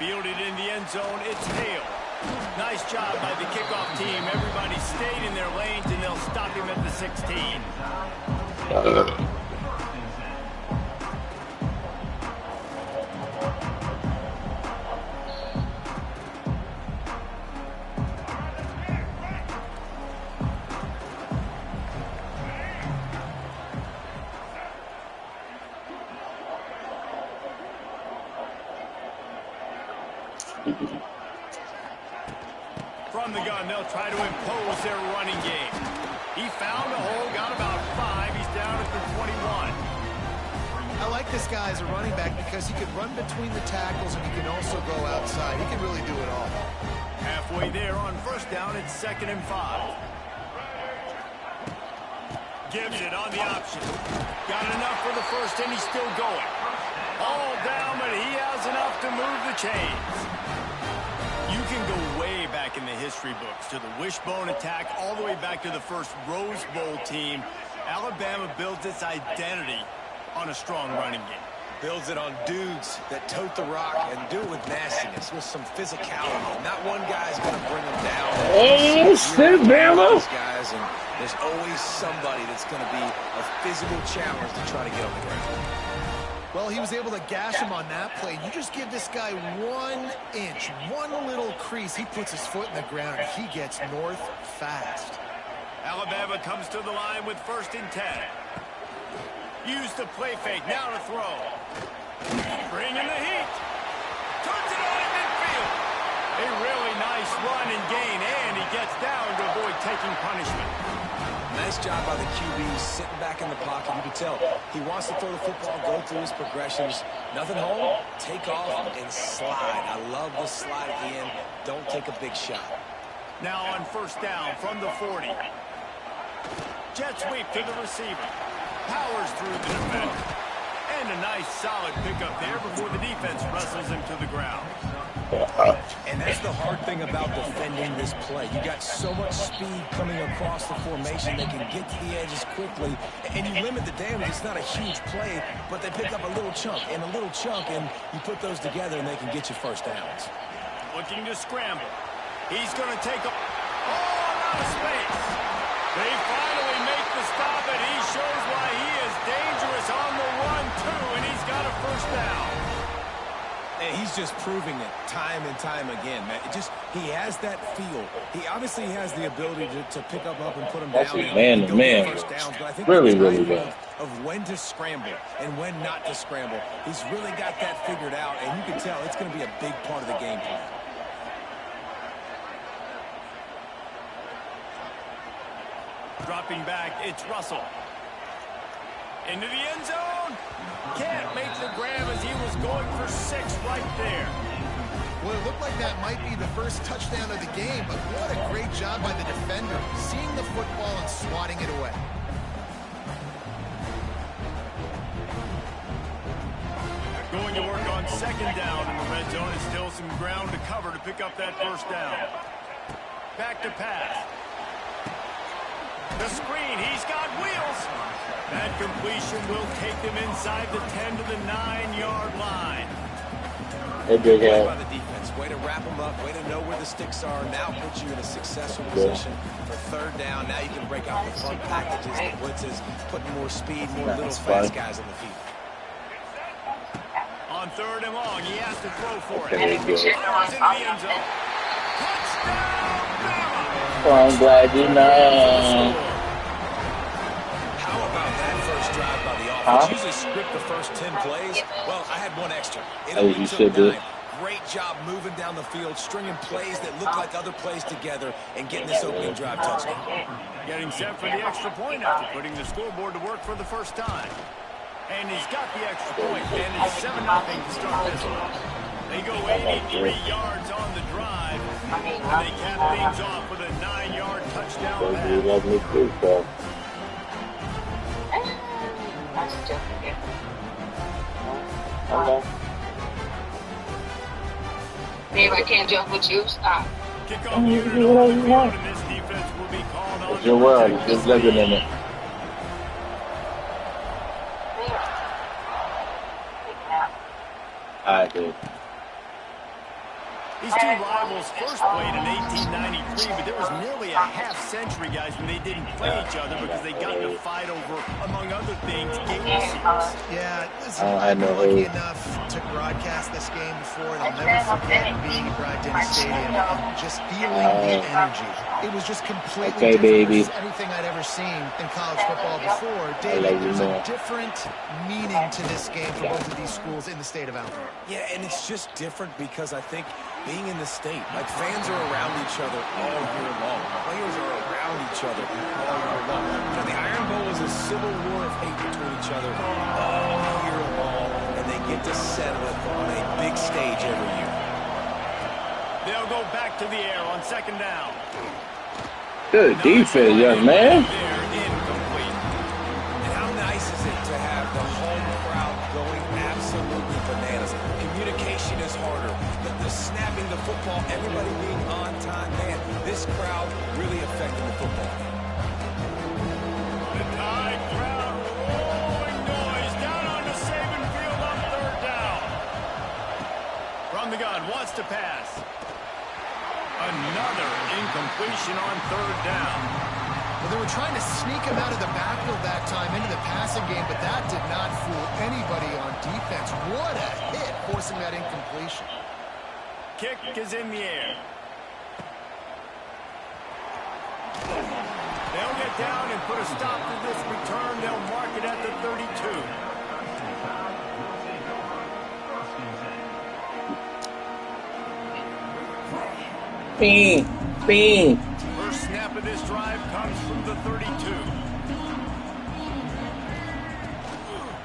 Fielded in the end zone, it's Hale. Nice job by the kickoff team. Everybody stayed in their lanes, and they'll stop him at the 16. From the gun, they'll try to impose their running game. He found a hole, got about 5. He's down at the 21. I like this guy as a running back because he can run between the tackles and he can also go outside. He can really do it all. Halfway there on first down, it's 2nd and 5. Gives it on the option. Got enough for the first, and he's still going. All down, but he has enough to move the chains. You can go way back in the history books to the wishbone attack, all the way back to the first Rose Bowl team. Alabama builds its identity on a strong running game. Builds it on dudes that tote the rock and do it with nastiness, with some physicality. Not one guy's going to bring them down. Oh, shit, Bama! Guys, and there's always somebody that's going to be a physical challenge to try to get on the ground. Well, he was able to gash him on that play. You just give this guy 1 inch, one little crease. He puts his foot in the ground, and he gets north fast. Alabama comes to the line with 1st and 10. Use the play fake, now to throw. Bring in the heat. Turns it on in midfield. A really nice run and gain, and he gets down to avoid taking punishment. Nice job by the QB, sitting back in the pocket. You can tell he wants to throw the football, go through his progressions. Nothing home, take off and slide. I love the slide at the end. Don't take a big shot. Now on first down from the 40. Jet sweep to the receiver. Powers through the defender. And a nice solid pickup there before the defense wrestles him to the ground. And that's the hard thing about defending this play. You got so much speed coming across the formation. They can get to the edges quickly, and you limit the damage. It's not a huge play, but they pick up a little chunk, and you put those together, and they can get you first downs. Looking to scramble. He's going to take a out of space. They finally make the stop, and he shows why he is dangerous on the run, too, and he's got a first down. And he's just proving it time and time again, man. He has that feel. He obviously has the ability to pick up and put him That's down. That's man to man. First downs, but I think really bad. Of when to scramble and when not to scramble. He's really got that figured out, and you can tell it's going to be a big part of the game plan. Dropping back, it's Russell. Into the end zone. Can't make the grab as he was going for 6 right there. Well, it looked like that might be the first touchdown of the game, but what a great job by the defender, seeing the football and swatting it away. Going to work on 2nd down in the red zone, and still some ground to cover to pick up that first down. Back to pass. The screen, he's got wheels. That completion will take them inside the 10 to the 9-yard line. Hey, big head. By the defense, way to wrap them up, way to know where the sticks are. Now put you in a successful position for 3rd down. Now you can break out the front packages, the blitzes, putting more speed, more little fast guys on the field. On 3rd and long, he has to throw for it. Okay, into the end zone. Touchdown, Bama! Oh, I'm glad you know. How about that first drive by the offense? Usually script the first 10 plays. Well, I had one extra. It only took 9. Great job moving down the field, stringing plays that look like other plays together, and getting this opening drive touchdown. Getting set for the extra point after putting the scoreboard to work for the first time. And he's got the extra point, and it's 7-0 to start this one. They go 83 yards on the drive, and they cap things off with a 9-yard touchdown pass. Babe, I can't jump with you. Stop. Kickoff here and this defense will be called on. It's your world. It's just living in it. Alright, dude. These two rivals first played in 1893, but there was nearly a half-century, guys, when they didn't play each other because they got in a fight over, among other things, game receipts. Yeah, listen, I've been lucky enough to broadcast this game before, and I'll never forget being at Bryant-Denny Stadium and just feeling the energy. It was just completely different versus anything I'd ever seen in college football before. David, there's a different meaning to this game for both of these schools in the state of Alabama. Yeah, and it's just different because I think being in the state, like fans are around each other all year long. Players are around each other all year long. You know, the Iron Bowl is a civil war of hate between each other all year long, and they get to settle it on a big stage every year. They'll go back to the air on second down. Good defense, young man. They're incomplete. And how nice is it to have the home crowd going absolutely bananas? Communication is harder. The snapping the football, everybody being on time. Man, this crowd really affecting the football game. The Tide crowd rolling noise down on the Saban field on third down. From the gun, wants to pass. Another incompletion on third down. Well, they were trying to sneak him out of the backfield that time into the passing game, but that did not fool anybody on defense. What a hit, forcing that incompletion. Kick is in the air. They'll get down and put a stop to this return. They'll mark it at the 32. Bing. First snap of this drive comes from the 32.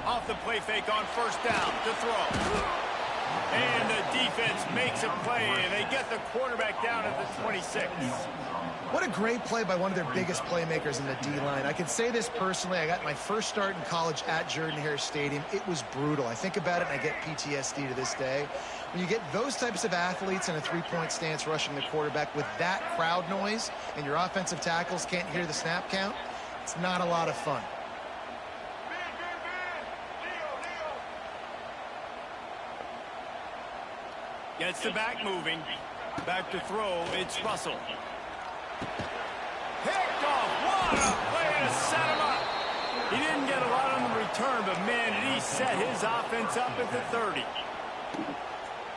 Off the play fake on first down to throw. And the defense makes a play, and they get the quarterback down at the 26. What a great play by one of their biggest playmakers in the D-line. I can say this personally. I got my first start in college at Jordan-Hare Stadium. It was brutal. I think about it, and I get PTSD to this day. When you get those types of athletes in a three-point stance rushing the quarterback with that crowd noise and your offensive tackles can't hear the snap count, it's not a lot of fun. Gets the back moving. Back to throw. It's Russell. Picked off. What a play to set him up. He didn't get a lot on the return, but man, did he set his offense up at the 30.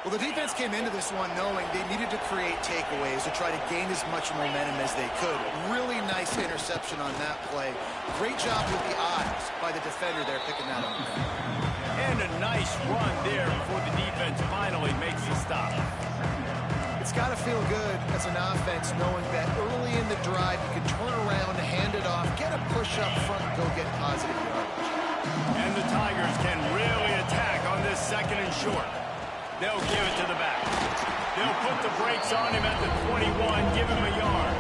Well, the defense came into this one knowing they needed to create takeaways to try to gain as much momentum as they could. Really nice interception on that play. Great job with the eyes by the defender there picking that up. And a nice run there before the defense finally makes the stop. It's got to feel good as an offense knowing that early in the drive you can turn around, hand it off, get a push up front, and go get positive yardage. And the Tigers can really attack on this second and short. They'll give it to the back. They'll put the brakes on him at the 21, give him a yard.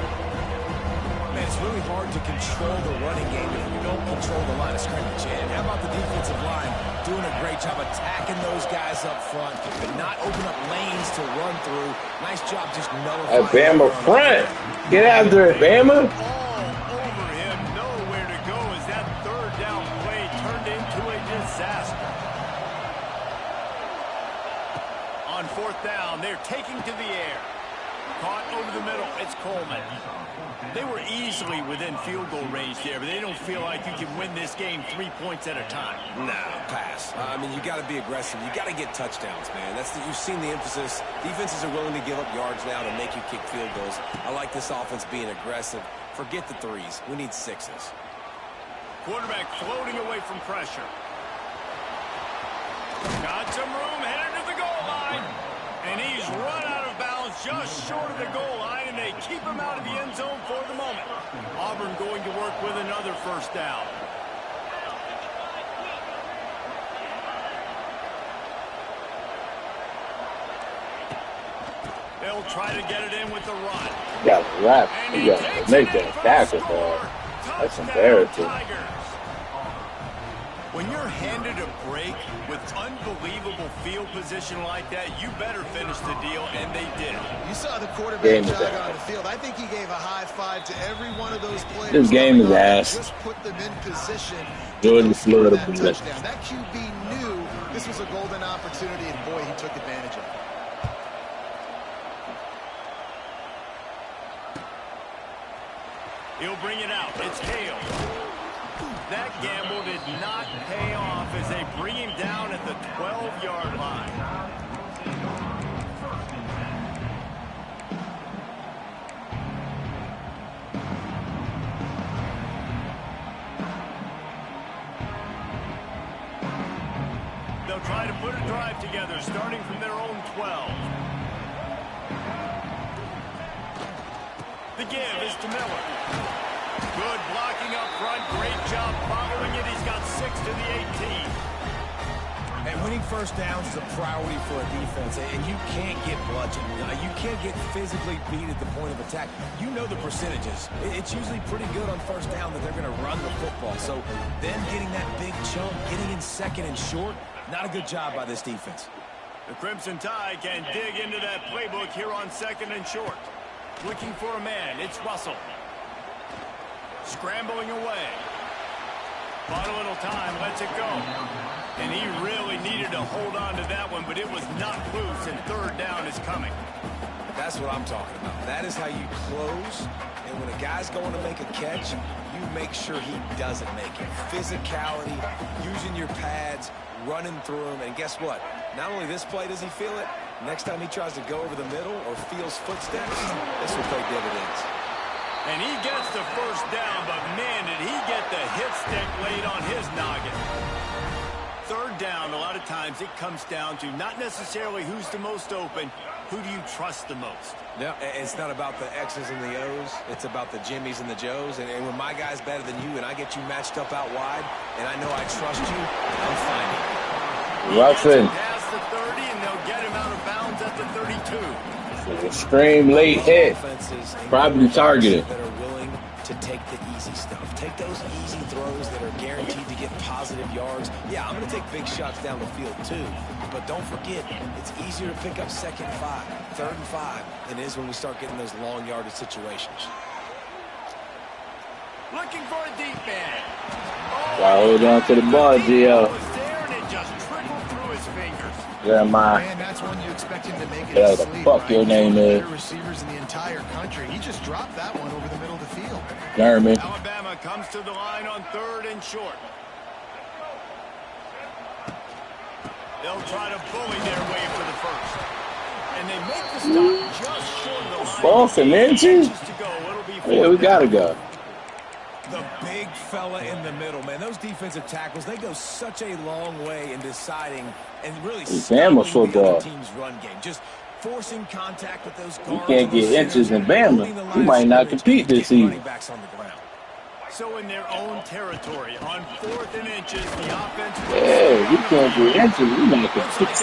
Man, it's really hard to control the running game if you don't control the line of scrimmage. And how about the defensive line doing a great job attacking those guys up front, but not open up lanes to run through. Nice job just nullifying. Bama front. Get after it, Bama. All over him, nowhere to go as that third down play turned into a disaster. On fourth down, they're taking to the air. Caught over the middle, it's Coleman. They were easily within field goal range there, but they don't feel like you can win this game 3 points at a time. No, pass. I mean, you got to be aggressive. You got to get touchdowns, man. You've seen the emphasis. Defenses are willing to give up yards now to make you kick field goals. I like this offense being aggressive. Forget the threes. We need sixes. Quarterback floating away from pressure. Got some room, headed to the goal line. And he's run out of bounds just short of the goal line, and they keep him out of the end zone for the moment. Auburn going to work with another first down. They'll try to get it in with the run. You got to wrap. You got to make that tackle, dog. That's embarrassing. When you're handed a break with unbelievable field position like that, you better finish the deal, and they did. You saw the quarterback jog on the field. I think he gave a high five to every one of those players. This game is ass. Just put them in position. Jordan Florida touchdown. That QB knew this was a golden opportunity, and boy, he took advantage of it. He'll bring it out. It's Hale. That gamble did not pay off as they bring him down at the 12-yard line. They'll try to put a drive together, starting from their own 12. The give is to Miller. Good blocking up front. Great job following it. He's got 6 to the 18. And winning first downs is a priority for a defense, and you can't get bludgeoned. You can't get physically beat at the point of attack. You know the percentages. It's usually pretty good on first down that they're going to run the football. So them getting that big chunk, getting in second and short, not a good job by this defense. The Crimson Tide can dig into that playbook here on second and short. Looking for a man. It's Russell. Scrambling away. Bought a little time. Lets it go. And he really needed to hold on to that one, but it was not loose, and third down is coming. That's what I'm talking about. That is how you close. And when a guy's going to make a catch, you make sure he doesn't make it. Physicality, using your pads, running through him. And guess what? Not only this play does he feel it, next time he tries to go over the middle or feels footsteps, this will pay dividends. And he gets the first down, but man, did he get the hit stick laid on his noggin. Third down, a lot of times it comes down to not necessarily who's the most open, who do you trust the most? Yeah, it's not about the X's and the O's. It's about the Jimmies and the Joes. And when my guy's better than you and I get you matched up out wide and I know I trust you, I'm finding it. Ruffin. Past the 30, and they'll get him out of bounds at the 32. Extreme late hit. Probably targeted. That are willing to take the easy stuff. Take those easy throws that are guaranteed to get positive yards. Yeah, I'm going to take big shots down the field too. But don't forget, it's easier to pick up second and 5, third and 5 than it is when we start getting those long yardage situations. Looking for a deep man. Gotta hold on to the ball, Gio. Man, that's one you expect him to make it. Yeah, the fuck your name is. Receivers in the entire country. He just dropped that one over the middle of the field. Jeremy. Alabama comes to the line on third and short. They'll try to bully their way for the first. And they make the stop just short of the line. Fourth and inches? Yeah, we gotta go. The big fella in the middle, man. Those defensive tackles, they go such a long way in deciding and really Bama football. the team's run game. Just forcing contact with those guards. You can't get inches in Bama. You might not compete this season. So in their own territory, on 4th and inches, the offense. Yeah, you can't get inches. You might compete.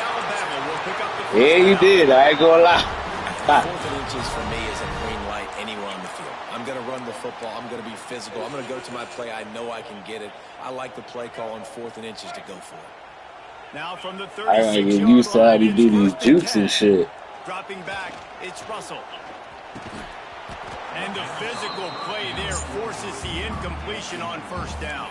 Yeah, you did. I ain't gonna lie. 4th and inches for me is a green light anywhere on the field. I'm going to run the football. I'm going to be physical. I'm going to go to my play. I know I can get it. I like the play call on 4th and inches to go for it. Now from the 36 I gotta get used to how they do these jukes and shit. Dropping back, it's Russell. And the physical play there forces the incompletion on first down.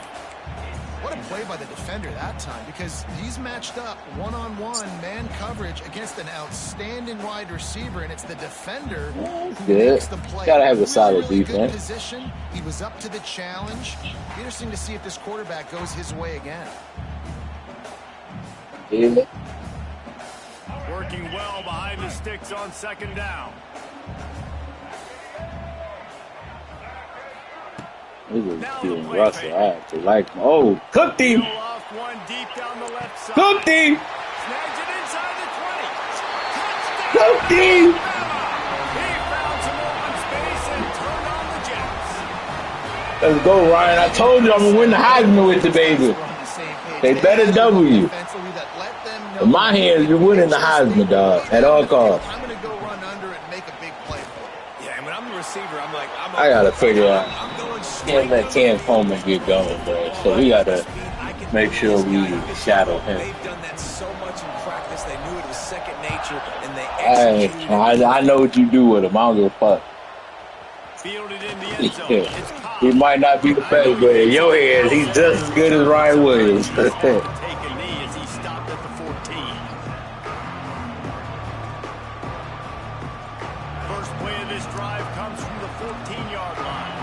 What a play by the defender that time, because he's matched up one-on-one man coverage against an outstanding wide receiver, and it's the defender who makes the play. Gotta have a solid really defense. Good position. He was up to the challenge. Interesting to see if this quarterback goes his way again. Yeah. Working well behind the sticks on second down. This is Steven Russell. I have to like him. Oh, cooked him! Cooked him! Cooked him! Let's go, Ryan. I told you I'm going to win the Heisman with the baby. They better double you. In my hands, you're winning the Heisman, dog, at all costs. I'm going to go run under and make a big play for it. Yeah, and when I'm the receiver, I'm like, I got to figure out. Can't let Cam Coleman get going, bro. So we got to make sure we shadow him. They've done that so much in practice. They knew it was second nature, and they executed. I know what you do with him. I don't give a fuck. Fielded in the end zone. He might not be the best, but in your head, he's just as good as Ryan Williams. Take a knee as he stopped at the 14. First play of this drive comes from the 14-yard line.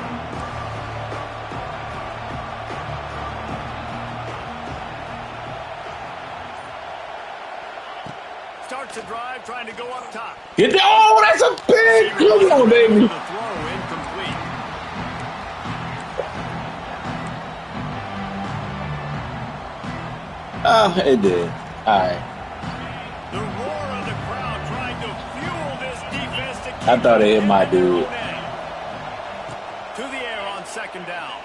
starts the drive trying to go up top. Get the, oh, that's a big. Come on, baby. The throw incomplete. Oh, it did. All right. The roar of the crowd trying to fuel this defense to keep I thought it hit my dude. To the air on second down.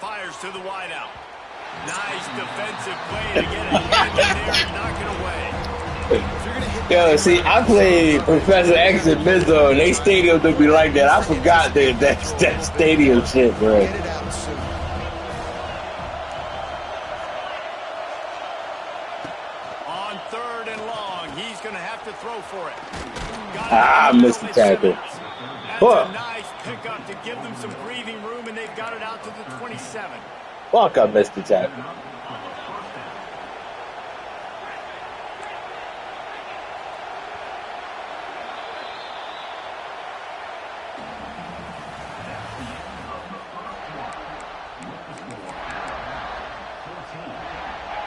Fires to the wideout. Nice defensive play to get a hand in there and knock it away. Yo, see, I played Professor X and Mizzo, and they stadium to be like that. I forgot that stadium shit, bro. Get it out soon. On third and long, he's going to have to throw for it. I missed the tackle. That's Fuck. a nice pickup to give them some breathing room, and they've got it out to the 27. Fuck, I missed the tackle.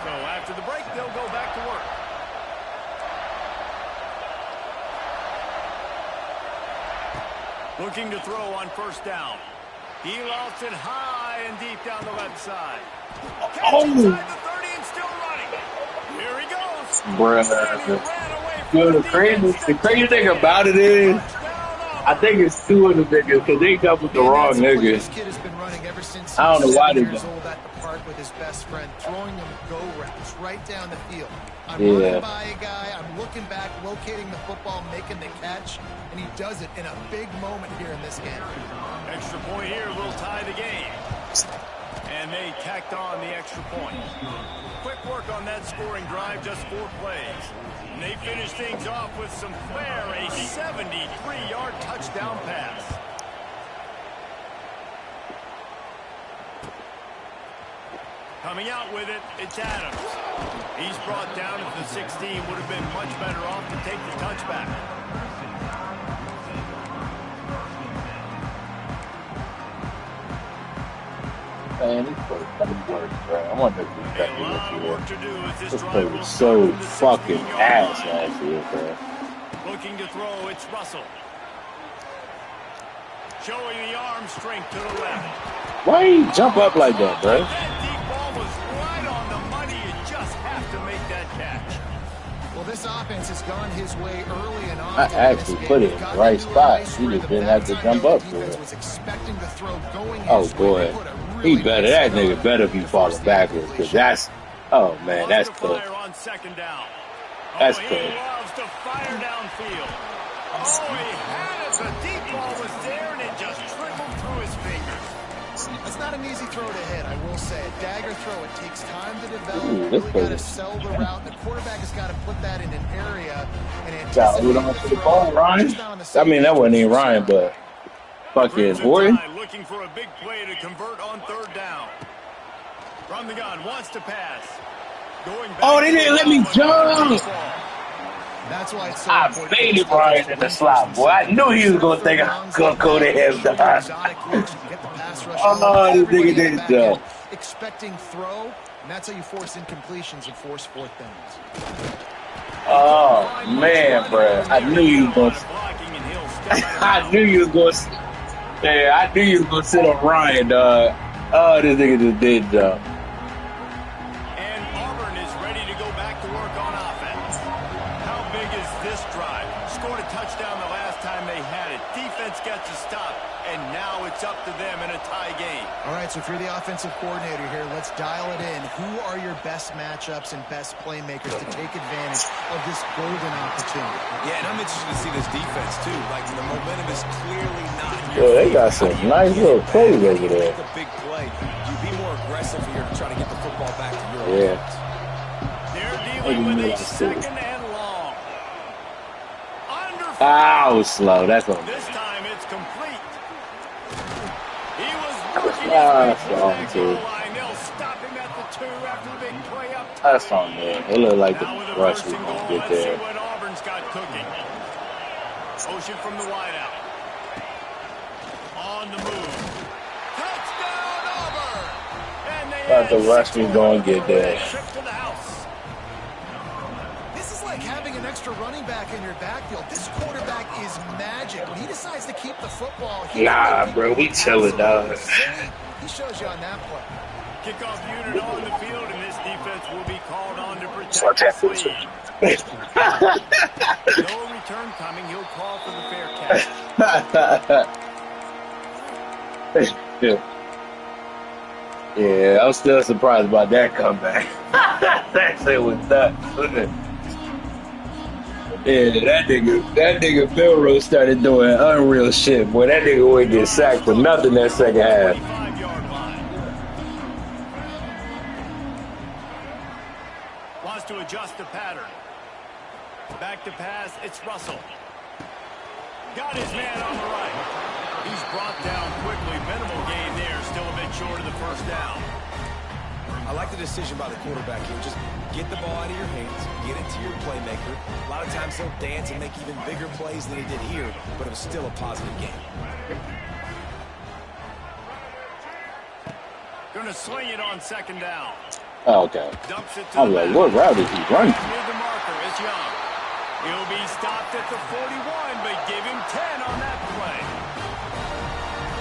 So after the break, they'll go back to work. Looking to throw on first down. He lost it high and deep down the left side. Catch inside the 30 and still running. Here he goes. Bruh. And he ran away from Yo, the the crazy thing about it is, I think it's two of the niggas because they doubled the wrong This niggas. kid has been running ever since I don't know why they years don't. old at the park with his best friend, throwing them go routes right down the field. I'm Yeah. running by a guy, I'm looking back, locating the football, making the catch, and he does it in a big moment here in this game. Extra point here will tie the game. And they tacked on the extra point. Quick work on that scoring drive, just 4 plays. And they finish things off with some flair, a 73-yard touchdown pass. Coming out with it, it's Adams. He's brought down at the 16, would have been much better off to take the touchback. Man, this play doesn't work, bro. I wonder if he's A back lot this of year. work to do as this This drive play will was start so from the fucking 16-yard ass line. last year, bro. Looking to throw, it's Russell. Showing the arm strength to the left. Why you jump up like that, bro? That deep ball was right on the money. You just have to make that catch. Well, this offense has gone his way early and often. I in this actually game. put it in Got the right into a spot. nice He just rhythm. didn't That have to time, jump though, up the for defense it. was expecting the throw going Oh, his way. boy. They put a He really better. nice That throw nigga better be to force falling the backwards because incompletion. that's, oh, man, that's Loves to cool. fire on second down. That's he cool. loves to fire downfield. Oh, he had it. The deep ball was there, and it just trickled through his fingers. That's not an easy throw to hit, I will say. A dagger throw, it takes time to develop. Ooh, You this really play got to was- sell the route. The quarterback has got to put that in an area and Got anticipate hold on the to the throw. ball, Ryan. Just not on the I same mean, that page wasn't with even the Ryan, receiver. but fucking Crimson Horton. Tide looking for a big play to convert on third down. From the gun, wants to pass. Going back Oh, they to didn't the let me ball, jump. That's why it's so I important baited for this Ryan defense in to the slot, boy. I knew he was going to think I was going to go to him, dog. Exotic looks, get the pass rush Oh, going. this Everybody nigga in the didn't back jump. end expecting throw, and that's how you force incompletions and force fourth downs. Oh, man, bro. I knew you was going to. blocking and he'll step out of I knew you was going to. Yeah, I knew you was going to sit on Ryan, dog. Oh, this nigga just did jump. And Auburn is ready to go back to work on offense. How big is this drive? Scored a touchdown the last time they had it. Defense got to stop, and now it's up to them in a tie game. All right, so if you're the offensive coordinator here, let's dial it in. Who are your best matchups and best playmakers to take advantage of this golden opportunity? Yeah, and I'm interested to see this defense, too. Like, the momentum is clearly not in Yo, your they favor. got some nice little plays over You there. make a big play. You be more aggressive here to try to get the football back to your Yeah. offense. They're What do dealing you with mean a I see it? second and long. Under Ah, I was slow. That's on me. This time it's complete. He was working his Ah, way that's through on that too. goal line. They'll stop him at the 2 after the big play up top. That's on me. It looked like the Now with a rush first was and going goal, to get let's see there. what Auburn's got cooking. Ocean from the wideout. On the move. Touchdown Auburn! And they Thought the add rush 6 was to gonna it get for there. a trip to the house. like having an extra running back in your backfield. This quarterback is magic. When he decides to keep the football, Nah, bro, we chilling, dog. He shows you on that play. Kickoff unit on the field, and this defense will be called on to protect the lead. No return coming. He'll call for the fair catch. Yeah, I'm still surprised about that comeback. That shit was nuts, wasn't it? Yeah, that nigga Bill Rose started doing unreal shit. Boy, that nigga wouldn't get sacked for nothing that second half. 25-yard line. Wants to adjust the pattern. Back to pass, it's Russell. Got his man on the right. He's brought down quickly. Minimal gain there. Still a bit short of the first down. I like the decision by the quarterback here. Just get the ball out of your hands, get it to your playmaker. A lot of times he'll dance and make even bigger plays than he did here, but it was still a positive game. Going to sling it on second down. Oh, okay. Dumps it to I was like, what route is he running? Near the marker is Young. He'll be stopped at the 41, but give him 10 on that play.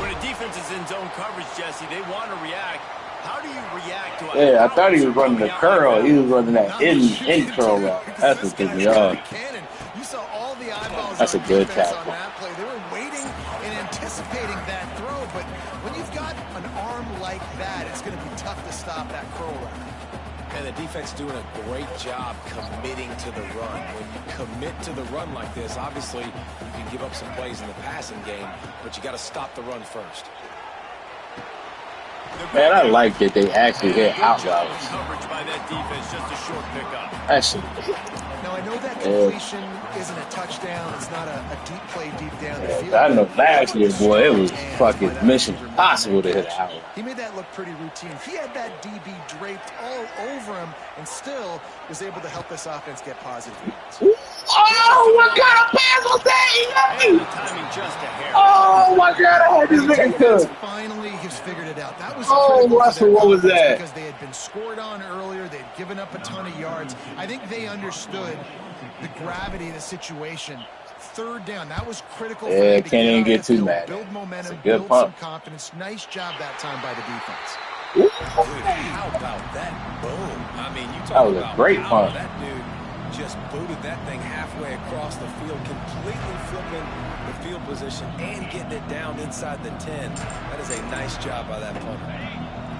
When a defense is in zone coverage, Jesse, they want to react. How do you react to a Yeah, I thought he was running the curl. He was running that in curl route. That's what pissed me off. You saw all the eyeballs. That's a good tackle. On that play. They were waiting and anticipating that throw, but when you've got an arm like that, it's going to be tough to stop that curl route. And the defense doing a great job committing to the run. When you commit to the run like this, obviously you can give up some plays in the passing game, but you got to stop the run first. Man, I like that they actually hit out routes. Coverage by that defense, just a short pickup. Actually, Now, I know that completion isn't a touchdown. It's not a deep play deep down the field. I know last year, boy, it was fucking mission impossible to hit an out. He made that look pretty routine. He had that DB draped all over him and still was able to help this offense get positive yards. Oh, what kind of pass was that? And the timing just a hair. Oh, my God, I had this nigga good. Finally, he's figured it out. That was Russell, what was that? Because they had been scored on earlier. They'd given up a ton of yards. I think they understood the gravity of the situation. Third down, that was critical. Yeah, can't even get too mad. Build momentum, good build pump. some confidence. Nice job that time by the defense. Dude, how about that boom? I mean, you That talk was a about great power. punt. That dude just booted that thing halfway across the field, completely flipping the field position and getting it down inside the 10. That is a nice job by that punter.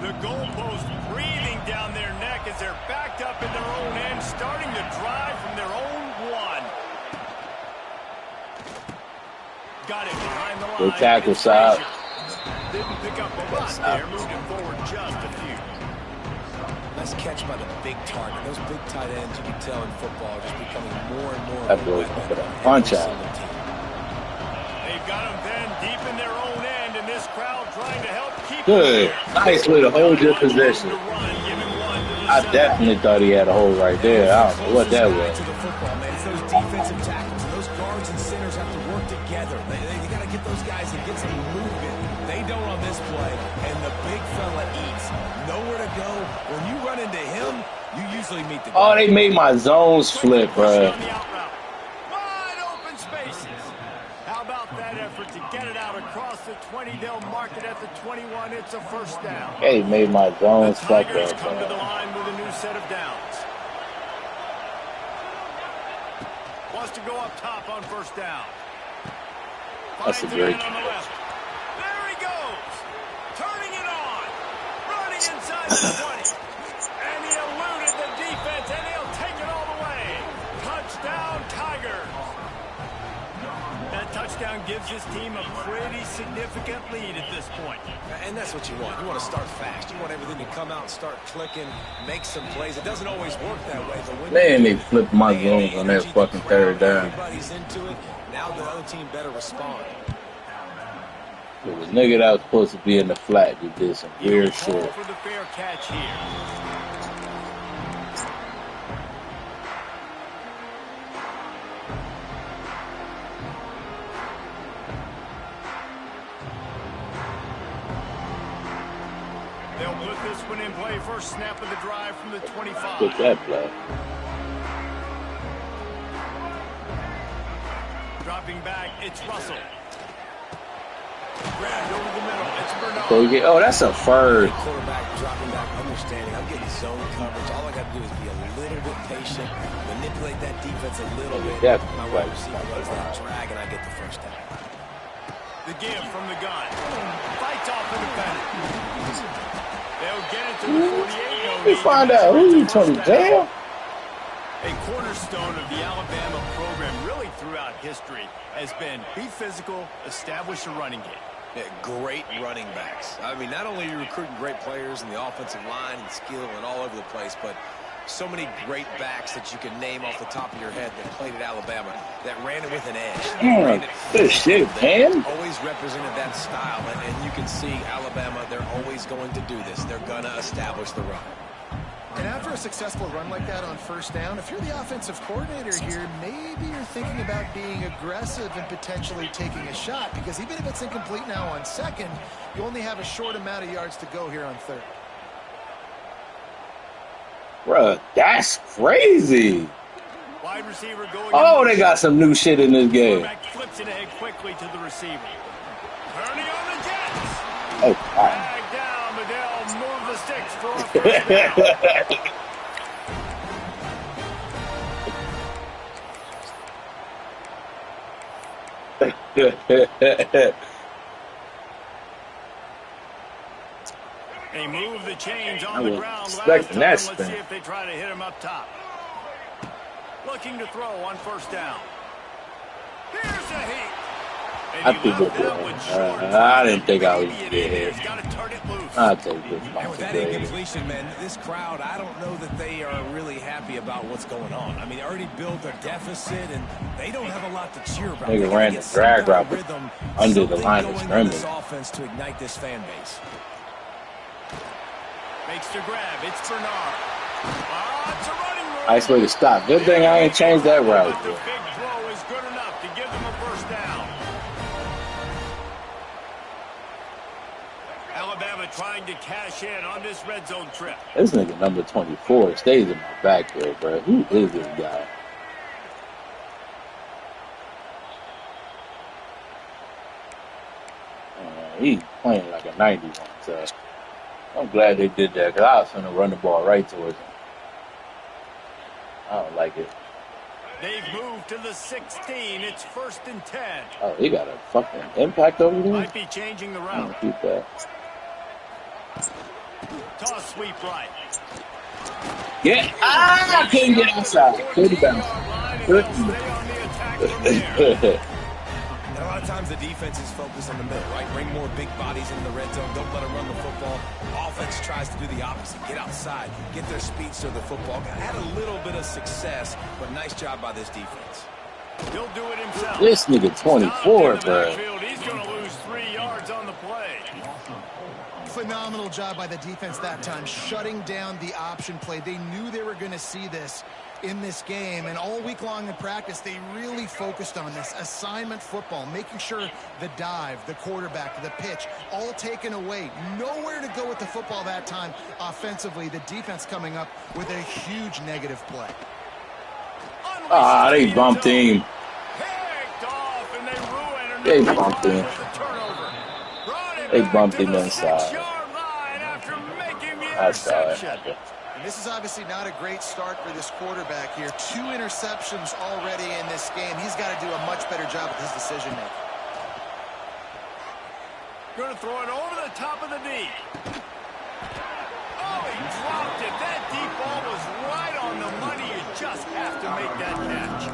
The goalpost breathing down their neck as they're backed up in their own end, starting to drive from their own one. Got it behind the line. Good tackle, Saab. Didn't pick up a lot there, moved it forward just a few. Nice catch by the big target. Those big tight ends, you can tell in football, are just becoming more and more That of a blows weapon for the on punch every out. single team. They've got them then deep in their own end, and this crowd trying to help keep Good. Nice little hold your position. I definitely thought he had a hole right there. I don't know what that was. To the football, man. It's those defensive tackles. Those guards and centers have to work together. They got to get those guys and get some movement. They don't on this play, and the big fella eats. Nowhere to go. When you run into him, you usually meet the guy. Oh, they made my zones flip, bro. Wide open spaces. How about that effort to get it out across the 20? They'll mark it at the 21. It's a first down. They made my The zones fuck Tigers up, come to the bro. line with a new set of downs. Wants to go up top on first down. That's a Finds great it on the left. There he goes. Turning it on. Running inside the 20. And he eluded the defense, and he'll take it all the way. Touchdown, Tigers. That touchdown gives his team a pretty significant lead at this point. And that's what you want. You want to start fast. You want everything to come out and start clicking, make some plays. It doesn't always work that way, but when Man, they flipped my zones on that fucking third down. everybody's into it, now the other team better respond. It was nigga that was supposed to be in the flat that did some weird Call shit. for the fair catch here. They'll put this one in play. First snap of the drive from the 25. Took that play. Dropping back, it's Russell. Grabbed over the middle, it's Bernard. So we get, oh, that's a third. Quarterback dropping back, understanding. I'm getting zone coverage. All I got to do is be a little bit patient, manipulate that defense a little bit. My wide receiver runs that drag, and I get the first down. The give from the gun. Fights off the defender. They'll get it to the 48. We find out who you talking about. A cornerstone of the Alabama program really throughout history has been be physical, establish a running game. Yeah, great running backs. I mean, not only are you recruiting great players in the offensive line and skill and all over the place, but so many great backs that you can name off the top of your head that played at Alabama that ran it with an edge. Good shit, man. Always represented that style, and you can see Alabama, they're always going to do this. They're going to establish the run. And after a successful run like that on first down, if you're the offensive coordinator here, maybe you're thinking about being aggressive and potentially taking a shot, because even if it's incomplete now on second, you only have a short amount of yards to go here on third. Bruh, that's crazy. Wide receiver going. Oh, they got some new shit in this game. Flips it ahead quickly to the receiver. Turning on the Jets. Oh, wow. Bag down, Medell. Move the sticks for a first down. They move the chains on the ground. Let's see if they try to hit him up top. Looking to throw on first down. Here's a heat. I didn't think I was dead. I'll take this. And with that incompletion, man, this crowd, I don't know that they are really happy about what's going on. I mean, they already built a deficit, and they don't have a lot to cheer about. They ran the drag route under the line of scrimmage. Offense to ignite this fan base. Makes the grab. It's Bernard. It's a running route. Nice way to stop. Good thing I ain't changed that route. The big throw is good enough to give them a first down. Alabama trying to cash in on this red zone trip. This nigga number 24 stays in my back there, bro. Who is this guy? He's playing like a 90 one, so I'm glad they did that, because I was going to run the ball right towards him. I don't like it. They've moved to the 16. It's 1st and 10. Oh, he got a fucking impact over there? Might be changing the route. Keep that. Toss sweep right. Yeah. I couldn't get outside. Couldn't bounce. A lot of times the defense is focused on the middle, right? Bring more big bodies into the red zone. Don't let them run the football. Offense tries to do the opposite. Get outside. Get their speed to the football. Had a little bit of success, but nice job by this defense. He'll do it himself. This nigga 24, bro. He's going to lose 3 yards on the play. Phenomenal job by the defense that time, shutting down the option play. They knew they were going to see this in this game, and all week long in practice, they really focused on this assignment football, making sure the dive, the quarterback, the pitch, all taken away. Nowhere to go with the football that time offensively. The defense coming up with a huge negative play. They bumped him. They bumped him. They bumped him inside. I saw it. And this is obviously not a great start for this quarterback here. 2 interceptions already in this game. He's got to do a much better job with his decision making. Going to throw it over the top of the knee. Oh, he dropped it. That deep ball was right on the money. You just have to make that catch.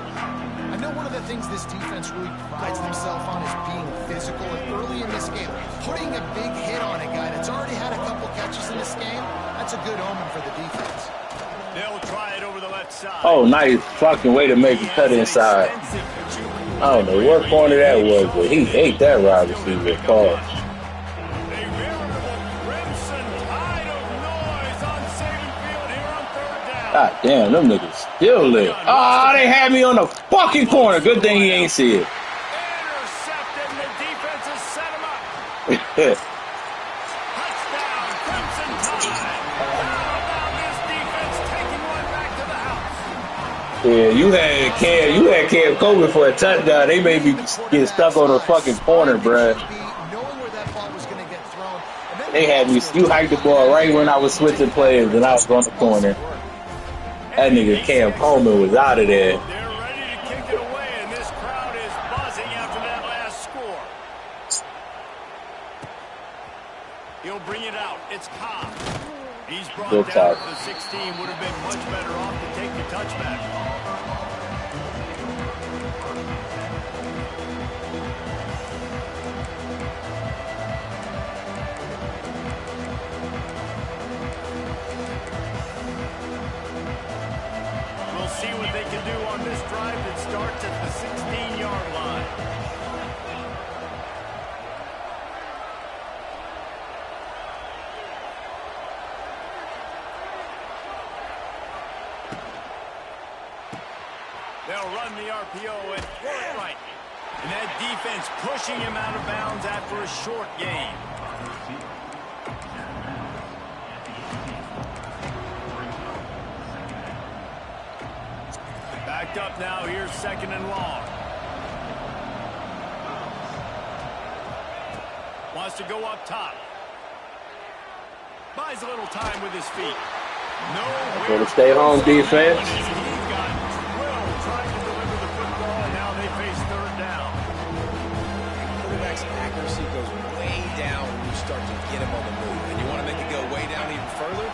I know one of the things this defense really prides themselves on is being physical. And early in this game, putting a big hit on a guy that's already had a couple catches in this game, that's a good omen for the defense. They'll try it over the left side. Oh, nice fucking way to make him cut inside. I don't know what corner that was, but he ate that wide receiver call. God damn, them niggas still lit. Oh, they had me on the fucking corner. Good thing he ain't see it. Intercepted, the defense has set him up. Touchdown, Crimson Tide. How about this defense taking one back to the house? Yeah, you had Cam Coleman for a touchdown. They made me get stuck on the fucking corner, bruh. They had me. You hiked the ball right when I was switching players, and I was on the corner. That nigga Cam Coleman was out of there. They're ready to kick it away, and this crowd is buzzing after that last score. He'll bring it out. It's Cobb. He's brought down to the 16. Would have been much better off to take the touchback. We'll see what they can do on this drive that starts at the 16-yard line. They'll run the RPO and throw it right. And that defense pushing him out of bounds after a short gain. Backed up now. Here's second and long. Wants to go up top. Buys a little time with his feet. For the stay-home defense. Trying to deliver the football, and now they face third down. Quarterback's accuracy goes way down when you start to get him on the move. And you want to make it go way down even further?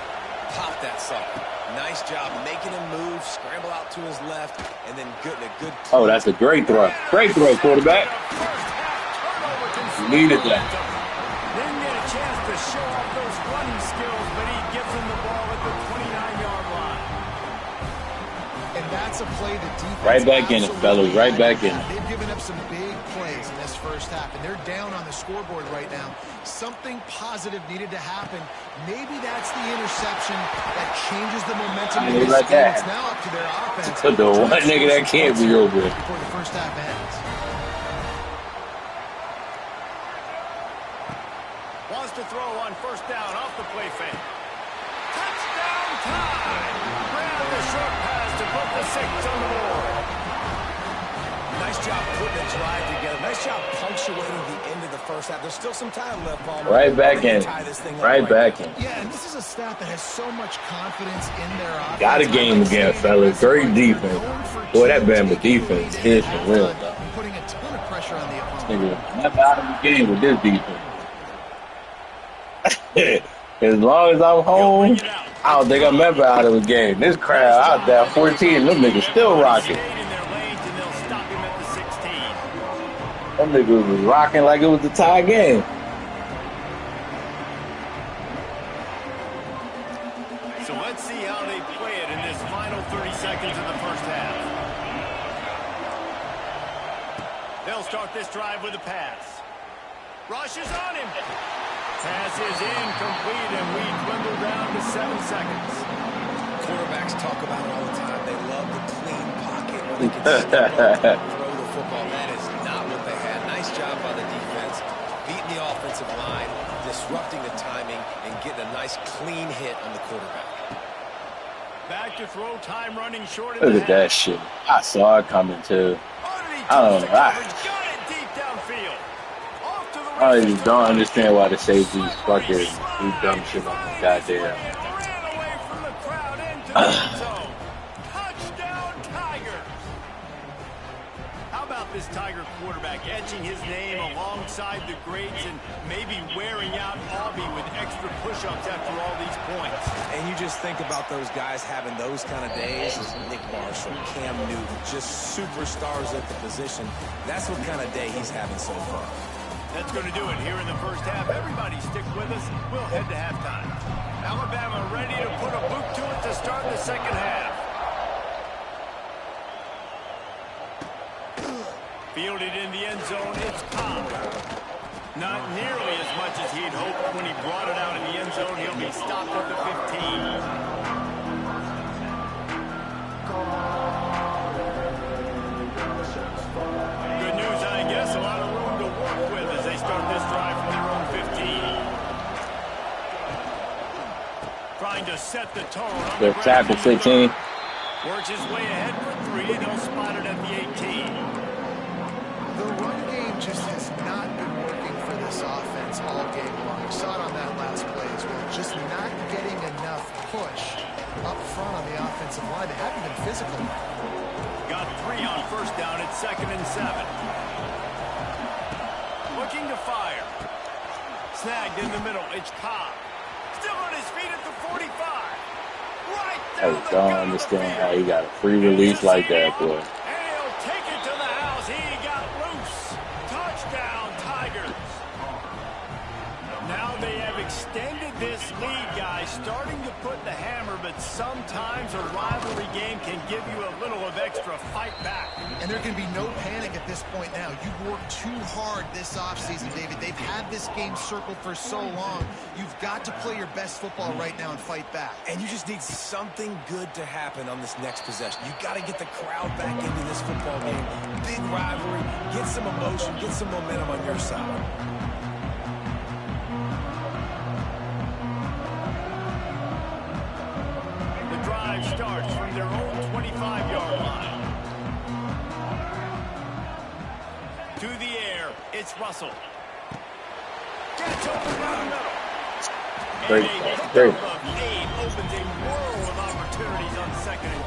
Pop that sucker. Nice job making him move, scramble out to his left, and then a good. Oh, that's a great throw. Great throw, quarterback. You needed that. Didn't get a chance to show off those running skills, but he gives him the ball at the 29-yard line. And that's a play the defense right back in it, fellas. Right back in it. They've given up some big plays in this first half, and they're down on the scoreboard right now. Something positive needed to happen. Maybe that's the interception that changes the momentum in this like game. that. It's now up to their offense. But the one nigga that can't be over. Before the first half ends. Wants to throw on first down off the play fake. Touchdown time! Ran the short pass to put the 6 on the board. Nice job putting the drive together. Nice job punctuating the end of the first half. There's still some time left, Palmer. Right back in. Right back in. Yeah, and this is a staff that has so much confidence in their offense. Got a game again, fellas. Great defense. Boy, that Bama defense is for real, though. Putting a ton of pressure on the opponent. Nigga, never out of the game with this defense. As long as I'm home, I don't think I'm ever out of the game. This crowd out there, 14, them niggas still rocking. Them niggas was rocking like it was a tie game. So let's see how they play it in this final 30 seconds of the first half. They'll start this drive with a pass. Rush is on him. Pass is incomplete, and we dwindle down to 7 seconds. Quarterbacks talk about it all the time. They love the clean pocket where they can step up and throw the football. That is not what they had. Nice job by the defense, beating the offensive line, disrupting the timing, and getting a nice clean hit on the quarterback. Back to throw, time running short. Look at that shit. I saw it coming, too. I just don't understand why the safeties fucking do dumb shit on the goddamn. Touchdown, Tiger! How about this Tiger quarterback etching his name alongside the greats and maybe wearing out Aubie with extra push-ups after all these points? And you just think about those guys having those kind of days. Nick Marshall, Cam Newton, just superstars at the position. That's what kind of day he's having so far. That's going to do it here in the first half. Everybody stick with us. We'll head to halftime. Alabama ready to put a boot to it to start the second half. Fielded in the end zone, it's Cobb. Not nearly as much as he'd hoped when he brought it out in the end zone. He'll be stopped at the 15. Good news, I guess. A lot of room to work with as they start this drive from their own 15. Trying to set the tone. They're tackle 15. Works his way ahead for 3, and they'll spot it at the 18. The run game just has not been working for this offense all game long. You saw it on that last play as well. Just not getting enough push up front on the offensive line. They haven't been physical. Got 3 on first down at 2nd and 7. Looking to fire. Snagged in the middle. It's Cobb. Still on his feet at the 45. Right down I don't understand how he got a free release like that, boy. And he'll take it to the house. He got loose. Touchdown, Tigers. Now they have extended this lead, guys, starting to put the hammer, but sometimes a rivalry game can give you a little of extra fight back. And there can be no panic at this point now. You've worked too hard this offseason, David. They've had this game circled for so long. You've got to play your best football right now and fight back. And you just need something good to happen on this next possession. You got to get the crowd back into this football game. Big rivalry. Get some emotion. Get some momentum on your side. Starts from their own 25-yard line. To the air, it's Russell. Gets open down the middle. Great. Opens a world of opportunities on 2nd and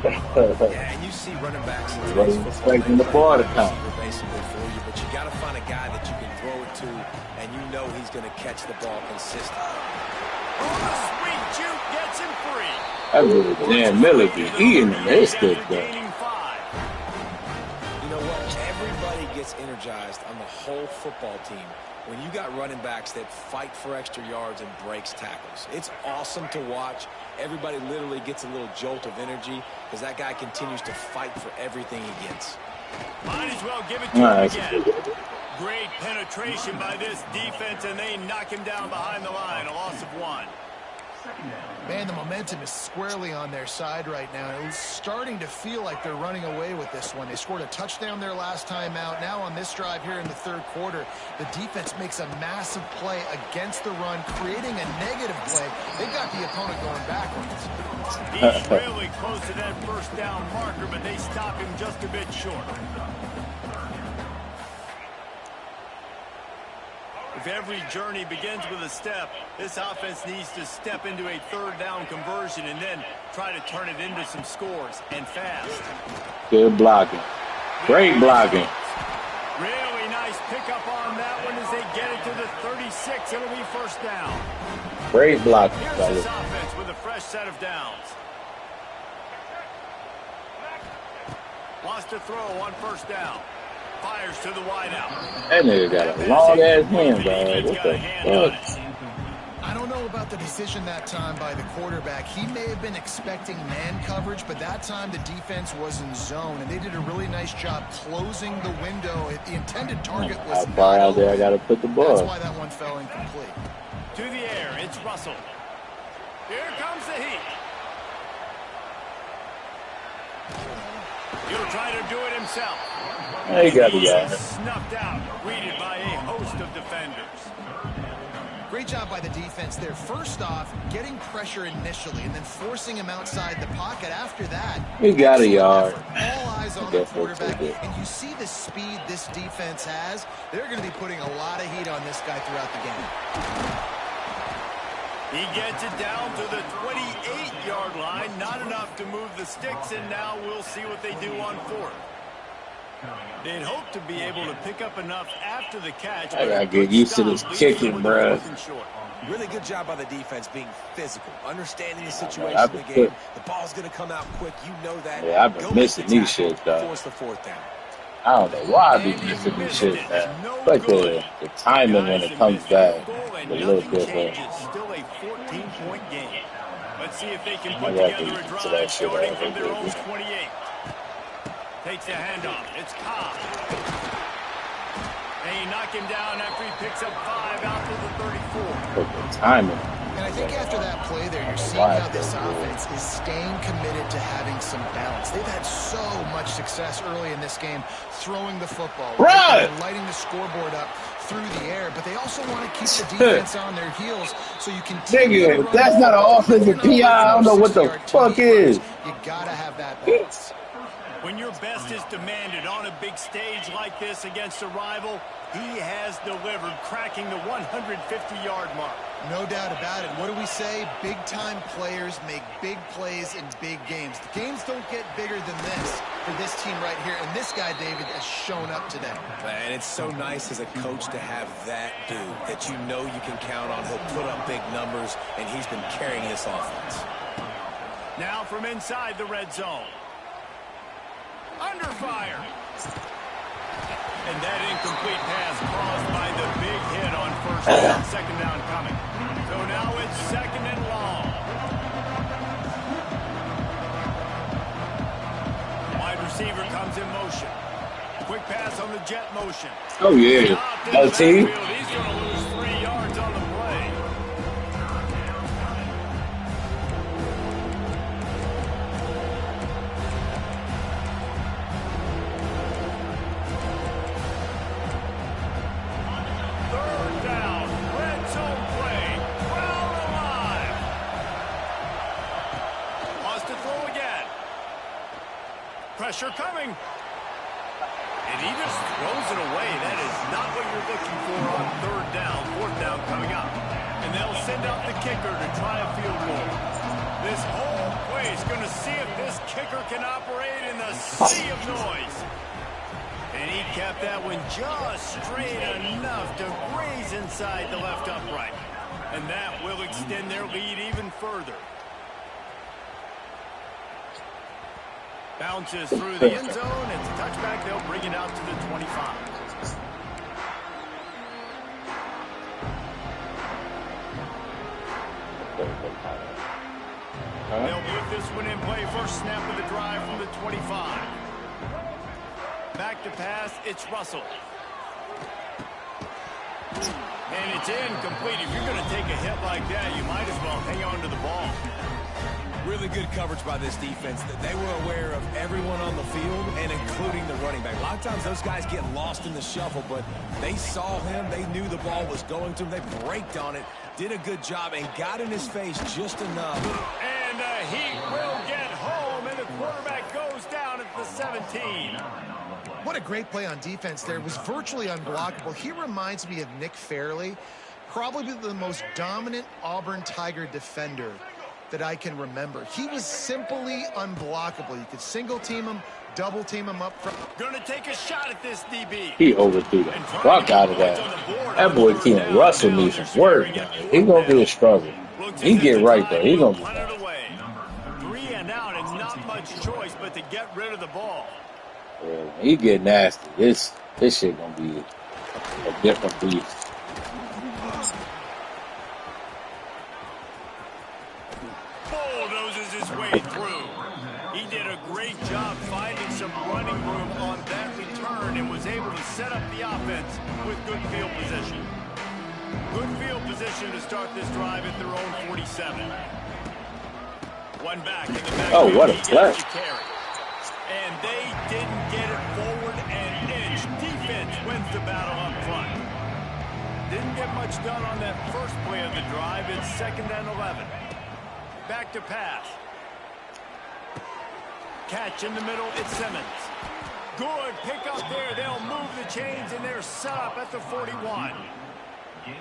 2. Yeah, and you see running backs in Wasn't expecting the ball to come. basically for you, but you got to find a guy that you can throw it to, and you know he's going to catch the ball consistently. Oh, the sweet juke gets him free. That little damn Miller be eating him. It's good, though. You know what? Everybody gets energized on the whole football team when you got running backs that fight for extra yards and breaks tackles. It's awesome to watch. Everybody literally gets a little jolt of energy because that guy continues to fight for everything he gets. Might as well give it to him again. Great penetration by this defense, and they knock him down behind the line. A loss of 1. Man, the momentum is squarely on their side right now. It's starting to feel like they're running away with this one. They scored a touchdown their last time out. Now on this drive here in the 3rd quarter, the defense makes a massive play against the run, creating a negative play. They got the opponent going backwards. He's really close to that first down marker, but they stop him just a bit short. If every journey begins with a step, this offense needs to step into a 3rd down conversion and then try to turn it into some scores, and fast. Good blocking. Great blocking. Really nice pickup on that one as they get it to the 36. It'll be first down. Great blocking, Here's fellas. this offense with a fresh set of downs. Wants to throw on first down. Fires to the wideout. That nigga got a long-ass hand, dog. What the fuck? I don't know about the decision that time by the quarterback. He may have been expecting man coverage, but that time the defense was in zone, and they did a really nice job closing the window. The intended target was How far out there I got to put the ball? That's why that one fell incomplete. To the air, it's Russell. Here comes the heat. He'll try to do it himself. He got the guy. Snuffed out, greeted by a host of defenders. Great job by the defense there. First off, getting pressure initially and then forcing him outside the pocket. After that, he got a yard. All eyes on the quarterback. And you see the speed this defense has. They're going to be putting a lot of heat on this guy throughout the game. He gets it down to the 28-yard line. Not enough to move the sticks, and now we'll see what they do on 4th. They'd hope to be able to pick up enough after the catch. I gotta get used to this kicking, bro. Really good job by the defense being physical, understanding the situation of the game. The ball's going to come out quick. You know that. Yeah, I've been missing these shits, dog. Force the 4th down. I don't know why I be missing these shit, man. Like the timing when it comes back, a little different. Still a 14-point game. Let's see if they can put together a drive starting from their own 28. Takes a handoff. It's Cobb. And he knocked him down after he picks up 5 out to the 34. But the timing. And I think after that play there, you're seeing how this offense is staying committed to having some balance. They've had so much success early in this game throwing the football. Right. Lighting the scoreboard up through the air, but they also want to keep the defense on their heels so you can... Nigga, if that's not an offensive PI, I don't know what the fuck is. You got to have that balance. When your best is demanded on a big stage like this against a rival, he has delivered, cracking the 150-yard mark. No doubt about it. What do we say? Big-time players make big plays in big games. The games don't get bigger than this for this team right here. And this guy, David, has shown up today. And it's so nice as a coach to have that dude that you know you can count on. He'll put up big numbers, and he's been carrying this offense. Now from inside the red zone. Under fire. And that incomplete pass caused by the big hit on first down. Second down coming. So now it's second and long. Wide receiver comes in motion. Quick pass on the jet motion. Oh, yeah. LT. He's going to lose 3 yards on the play. Pressure coming. And he just throws it away. That is not what you're looking for on third down. Fourth down coming up. And they'll send out the kicker to try a field goal. This whole place going to see if this kicker can operate in the sea of noise. And he kept that one just straight enough to graze inside the left upright. And that will extend their lead even further. Bounces through the end zone. It's a touchback. They'll bring it out to the 25. They'll put this one in play. First snap of the drive from the 25. Back to pass. It's Russell. And it's incomplete. If you're going to take a hit like that, you might as well hang on to the ball. Really good coverage by this defense. They were aware of everyone on the field and including the running back. A lot of times those guys get lost in the shuffle, but they saw him. They knew the ball was going to him. They braked on it, did a good job, and got in his face just enough. And he will get home, and the quarterback goes down at the 17. What a great play on defense there. It was virtually unblockable. He reminds me of Nick Fairley, probably the most dominant Auburn Tiger defender that I can remember. He was simply unblockable. You could single team him, double team him up front. Gonna take a shot at this DB. He overthrew the fuck out of that. That boy Keon Russell needs some work. He gonna be a struggle. He get right though. He gonna be right. 3 and out and not much choice but to get rid of the ball. Yeah, he get nasty. This shit gonna be a different beast. Bulldozes his way through. He did a great job finding some running room on that return and was able to set up the offense with good field position. Good field position to start this drive at their own 47. One back in the back. Oh, what a play. And they didn't get it forward an inch. Defense wins the battle up front. Didn't get much done on that first play of the drive. It's 2nd and 11. Back to pass. Catch in the middle. It's Simmons. Good pick up there. They'll move the chains, and they're set up at the 41.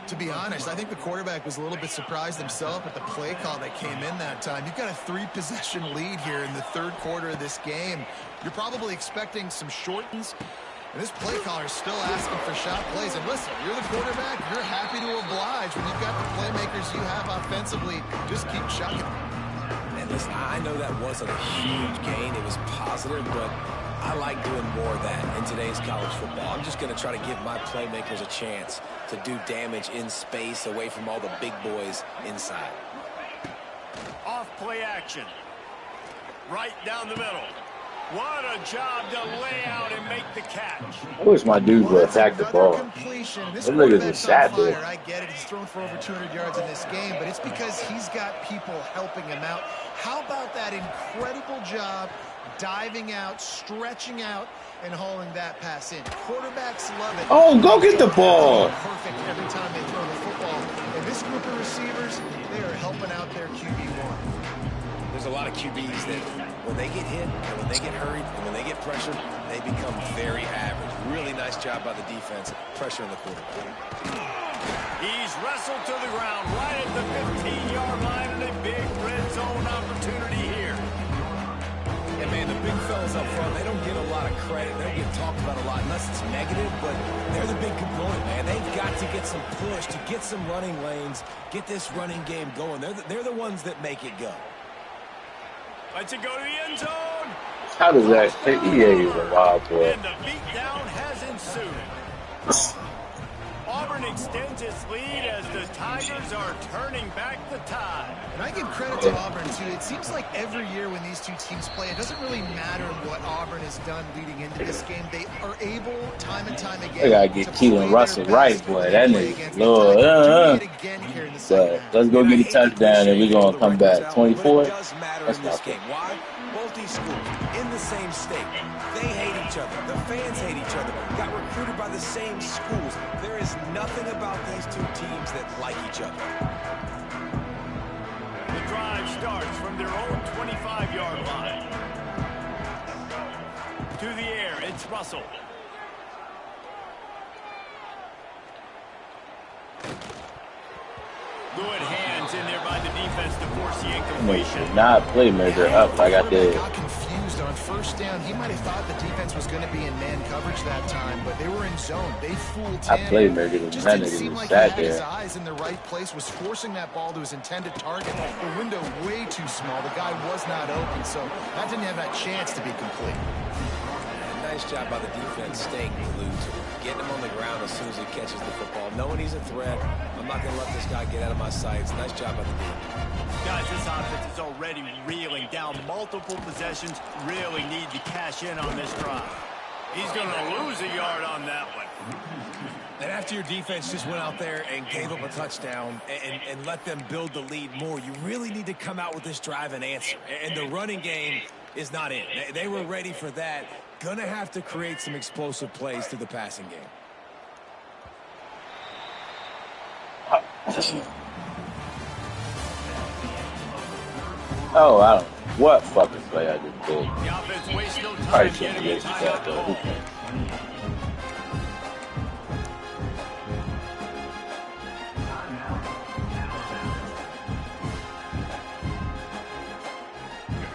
To be honest, I think the quarterback was a little bit surprised himself at the play call that came in that time. You've got a 3-possession lead here in the third quarter of this game. You're probably expecting some shortens. And this play caller is still asking for shot plays. And listen, you're the quarterback. You're happy to oblige. When you've got the playmakers you have offensively, just keep chucking. And listen, I know that wasn't a huge gain. It was positive, but I like doing more of that in today's college football. I'm just going to try to give my playmakers a chance to do damage in space away from all the big boys inside. Off play action. Right down the middle. What a job to lay out and make the catch. I wish my dudes would attack the ball. This nigga's a sad dude. I get it. He's thrown for over 200 yards in this game, but it's because he's got people helping him out. How about that incredible job diving out, stretching out, and hauling that pass in? Quarterbacks love it. Oh, go get the ball. Perfect every time they throw the football. And this group of receivers, they are helping out their QB1. There's a lot of QBs that when they get hit, and when they get hurried, and when they get pressured, they become very average. Really nice job by the defense, pressuring the quarterback. He's wrestled to the ground right at the 15-yard line, and a big red zone opportunity here. And, man, the big fellas up front, they don't get a lot of credit. They don't get talked about a lot unless it's negative, but they're the big component, man. They've got to get some push, to get some running lanes, get this running game going. They're the ones that make it go. Let's it go to the end zone. How does that take? EA is a wild boy. And the beatdown has ensued. Auburn extends its lead as the Tigers are turning back the tide. And I give credit to Auburn, too. It seems like every year when these two teams play, it doesn't really matter what Auburn has done leading into this game. They are able, time and time again, They gotta get Keelan Russell right, boy. That nigga, Lord. Let's go get a touchdown and we're gonna come back. 24. That's not game. Why? Both these schools in the same state. They hate each other. The fans hate each other. Got recruited by the same schools. There is nothing about these two teams that like each other. The drive starts from their own 25-yard line. To the air, it's Russell. Good hands in there by the defense to force the incompletion. Not playmaker up like I did. Got confused on first down. He might have thought the defense was going to be in man coverage that time, but they were in zone. They fooled him. I playmaker. Just That didn't nigga seem was like sat he had his there. eyes in the right place, was forcing that ball to his intended target. The window way too small. The guy was not open, so that didn't have that chance to be complete. Nice job by the defense staying glued to him, getting him on the ground as soon as he catches the football, knowing he's a threat. I'm not going to let this guy get out of my sights. Nice job by the defense. Guys, this offense is already reeling down multiple possessions. Really need to cash in on this drive. He's going to lose a yard on that one. And after your defense just went out there and gave up a touchdown and let them build the lead more, you really need to come out with this drive and answer. And the running game is not in. They were ready for that. Gonna have to create some explosive plays through the passing game. Oh, I don't know what fucking play I just did. The offense wastes no Probably time shouldn't getting a get that timeout though. call. Who cares?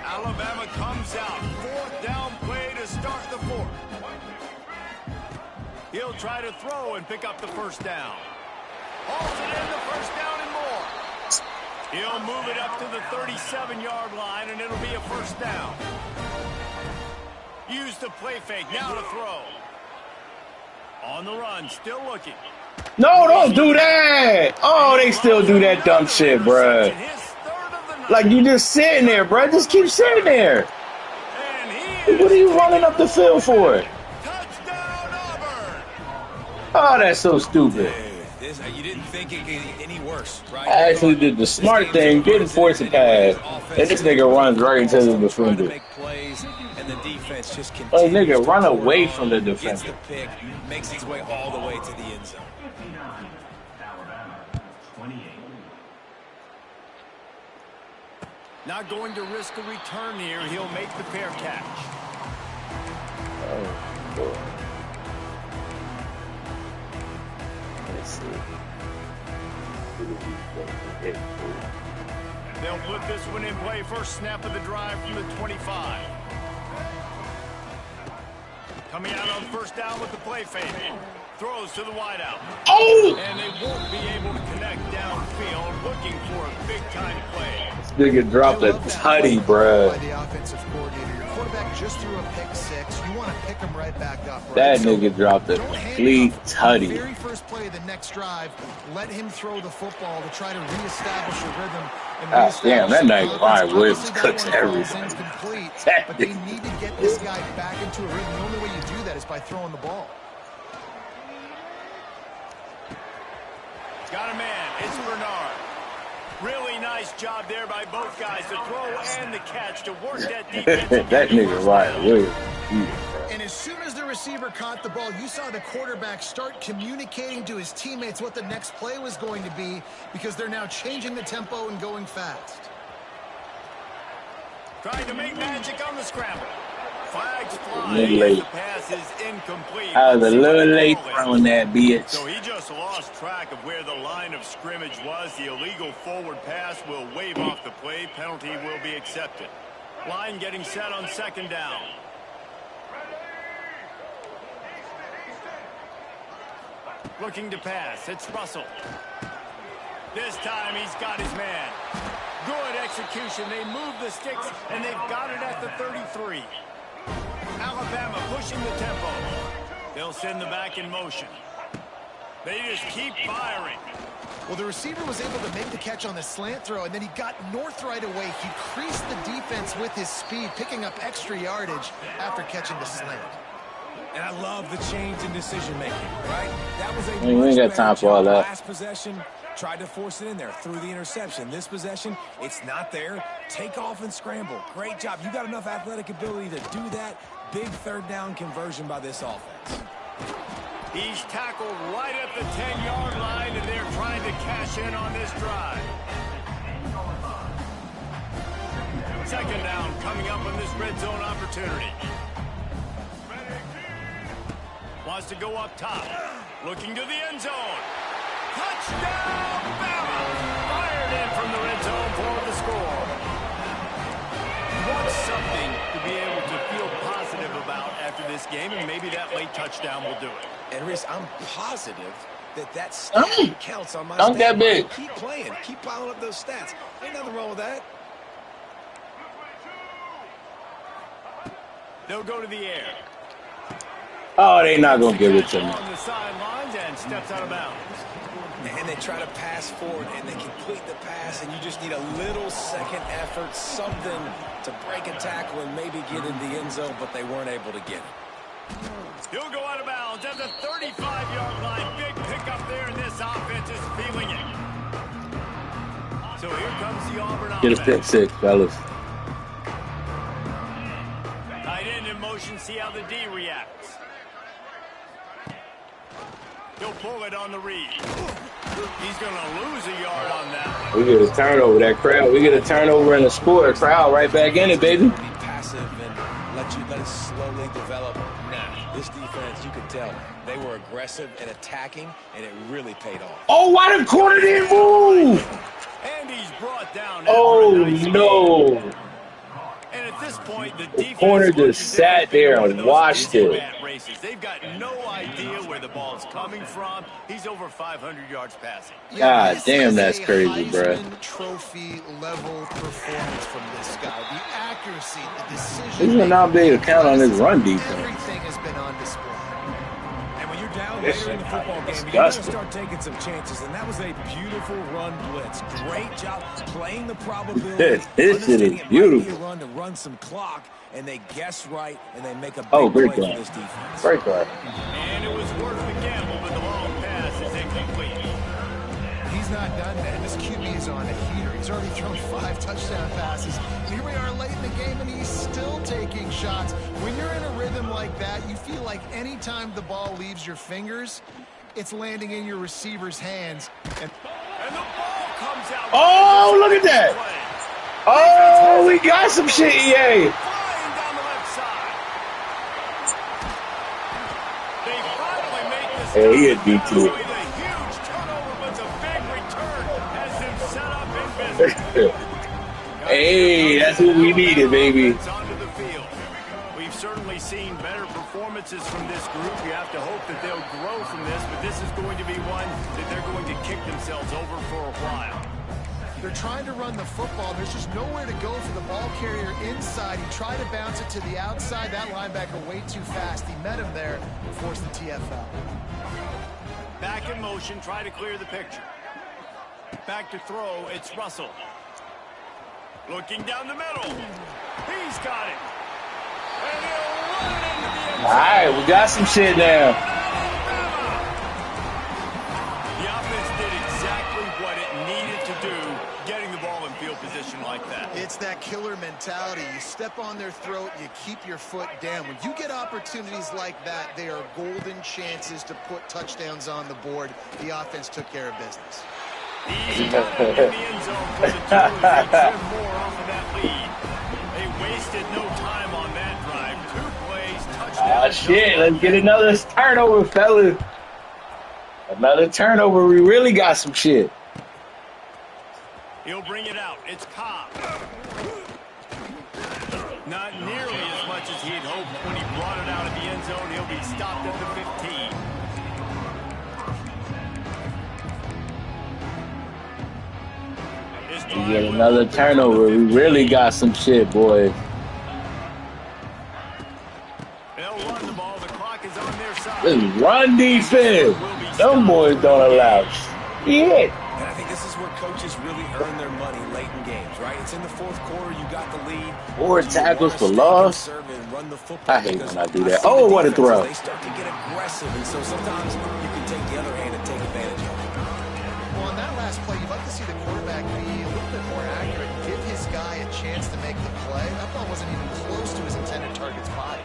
Alabama comes out. Fourth down play to start the fourth. He'll try to throw and pick up the first down. Hauls it in, the first down and more. He'll move it up to the 37-yard line, and it'll be a first down. Use the play fake. Now to throw. On the run, still looking. No, don't do that. Oh, they still do that dumb shit, bruh. His third of the night. Like, you just sitting there, bruh. Just keep sitting there. And he What are you running up the field for? touchdown, Auburn. Oh, that's so stupid. You didn't think it could get any worse, right? I actually did the smart thing, didn't force a pass, and this nigga runs right into the defender. And the defense just Oh, nigga, run away from the gets defender. the pick, makes its way all the way to the end zone. Not going to risk a return here. He'll make the fair catch. Oh, boy. Let's see. They'll put this one in play. First snap of the drive from the 25. Coming out on first down with the play fake. Throws to the wideout. Oh! And they won't be able to connect downfield, looking for a big-time play. This nigga dropped a tutty, bruh. By the offensive coordinator. Your quarterback just threw a pick six. You want to pick him right back up. Right? That nigga dropped a complete tutty. The very first play of the next drive, let him throw the football to try to reestablish a rhythm. And God damn, that night Ryan Williams Obviously, cooks that one falls everything. incomplete, That but they nigga. need to get this guy back into a rhythm. The only way you do that is by throwing the ball. Got a man. It's Bernard. Really nice job there by both guys. The throw and the catch to work that defense. That nigga Ryan Williams. And as soon as the receiver caught the ball, you saw the quarterback start communicating to his teammates what the next play was going to be because they're now changing the tempo and going fast. Trying to make magic on the scramble. Flags fly. Late. The pass is incomplete. I was a little late throwing that bitch. So he just lost track of where the line of scrimmage was. The illegal forward pass will wave off the play. Penalty will be accepted. Line getting set on second down. Looking to pass. It's Russell. This time he's got his man. Good execution. They move the sticks, and they've got it at the 33. Alabama pushing the tempo. They'll send the back in motion. They just keep firing. Well, the receiver was able to make the catch on the slant throw, and then he got north right away. He creased the defense with his speed, picking up extra yardage after catching the slant. And I love the change in decision-making, right? That was a we ain't got time for all that. Last possession, tried to force it in there through the interception. This possession, it's not there. Take off and scramble. Great job. You got enough athletic ability to do that. Big third down conversion by this offense. He's tackled right at the 10-yard line, and they're trying to cash in on this drive. Second down coming up on this red zone opportunity. Wants to go up top. Looking to the end zone. Touchdown, Bama! Fired in from the red zone for the score. You want something to be able to feel positive about after this game, and maybe that late touchdown will do it. And Rhys, I'm positive that stat counts on my Dunk that big. Keep playing. Keep piling up those stats. Ain't nothing wrong with that. They'll go to the air. Oh, they not gonna give it to me. On the sidelines and steps out of bounds. And they try to pass forward, and they complete the pass, and you just need a little second effort, something to break a tackle and maybe get in the end zone, but they weren't able to get it. He'll go out of bounds at the 35-yard line. Big pickup there, and this offense is feeling it. So here comes the Auburn offense. Get a pick six, fellas. Tight end in motion, see how the D reacts. He'll pull it on the read. He's going to lose a yard on that one. We get a turnover, that crowd. We get a turnover and a score. Crowd right back in it, baby. Be passive and let it slowly develop. Nah, this defense, you could tell, they were aggressive and attacking, and it really paid off. Oh, why the corner didn't move? And he's brought down. Oh, no. And at this point, the The corner just sat there and watched it. They've got no idea where the ball's coming from. He's over 500 yards passing. God damn, that's crazy, bro. Heisman Trophy level performance from this guy. The accuracy, the decision. He's gonna not be able to count on his run defense. Everything has been on display. And when you're down This later in the shit football game, you disgusting. got to start taking some chances. And that was a beautiful run blitz. Great job playing the probability. This shit is understanding it might be beautiful. a run to run some clock, and they guess right, and they make a big Great play guy. for this defense. Great guy. And it was worth the gamble, but the long pass is incomplete. He's not done that. This QB is on a heater. He's already thrown 5 touchdown passes. Here we are late in the game, and he's still taking shots. When you're in a rhythm like that, you feel like any time the ball leaves your fingers, it's landing in your receiver's hands. And the ball comes out. Oh, look at that. Oh, we got some shit, EA. Flying down the left side. They finally make the stop. Hey, he a D2. Not only the huge turnover, but the big return has them set up in business. Hey, that's what we needed, baby. Onto the field. We've certainly seen better performances from this group. You have to hope that they'll grow from this, but this is going to be one that they're going to kick themselves over for a while. They're trying to run the football. There's just nowhere to go for the ball carrier inside. He tried to bounce it to the outside. That linebacker way too fast. He met him there and forced the TFL. Back in motion, try to clear the picture. Back to throw, it's Russell. Looking down the middle. He's got it. And he'll run it into the end zone. All right, we got some shit now. The offense did exactly what it needed to do, getting the ball in field position like that. It's that killer mentality. You step on their throat, you keep your foot down. When you get opportunities like that, they are golden chances to put touchdowns on the board. The offense took care of business. He's got it in the end zone for the two as they trim more off of that lead. They wasted no time on that drive. 2 plays, touchdown. Ah, shit. Let's get another turnover, fellas. Another turnover. We really got some shit. He'll bring it out. It's Cobb. Not nearly as much as he had hoped when he brought it out of the end zone. He'll be stopped at the 15. We get another turnover. We really got some shit, boys. They'll run the ball. The clock is on their side. This is run defense. Them boys don't allow shit. And I think this is where coaches really earn their money late in games, right? It's in the fourth quarter. You got the lead. 4 tackles for loss. I hate when I do that. Oh, what a throw. They start to get aggressive, and so sometimes you can take the other hand and take advantage of it. Well, on that last play, you'd like to see the quarterback be a little bit more accurate, give his guy a chance to make the play. That ball wasn't even close to his intended target's body.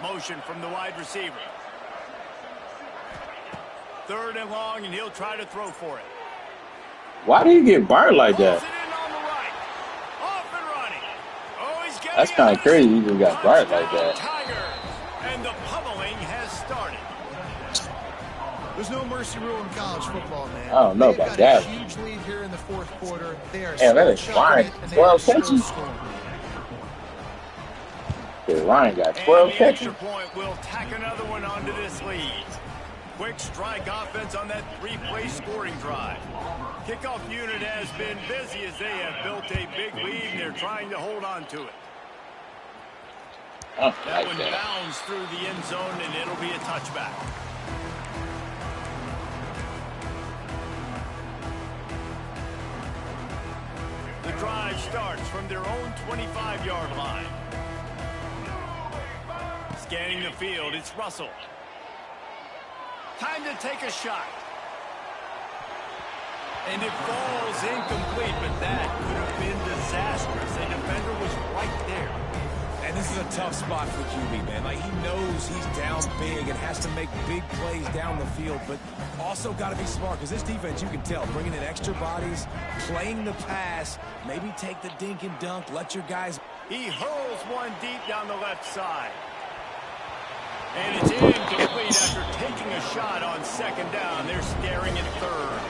Motion from the wide receiver. 3rd and long, and he'll try to throw for it. Why do you get burnt like that? That's kind of crazy. You just got burnt like that. And the pummeling has started. There's no mercy rule in college football, man. I don't know about that. They've got a huge lead here in the fourth quarter. They are Damn, that is Ryan. 12 catches. Ryan got 12 catches. Extra point will tack another one onto this lead. Quick strike offense on that 3-play scoring drive. Kickoff unit has been busy as they have built a big lead, and they're trying to hold on to it. That one bounds through the end zone, and it'll be a touchback. The drive starts from their own 25-yard line. Scanning the field, it's Russell. Time to take a shot. And it falls incomplete, but that could have been disastrous. A defender was right there. And this is a tough spot for QB, man. Like, he knows he's down big and has to make big plays down the field, but also got to be smart, because this defense, you can tell, bringing in extra bodies, playing the pass, maybe take the dink and dunk, let your guys... He hurls one deep down the left side. And it's incomplete after taking a shot on 2nd down. They're staring at 3rd.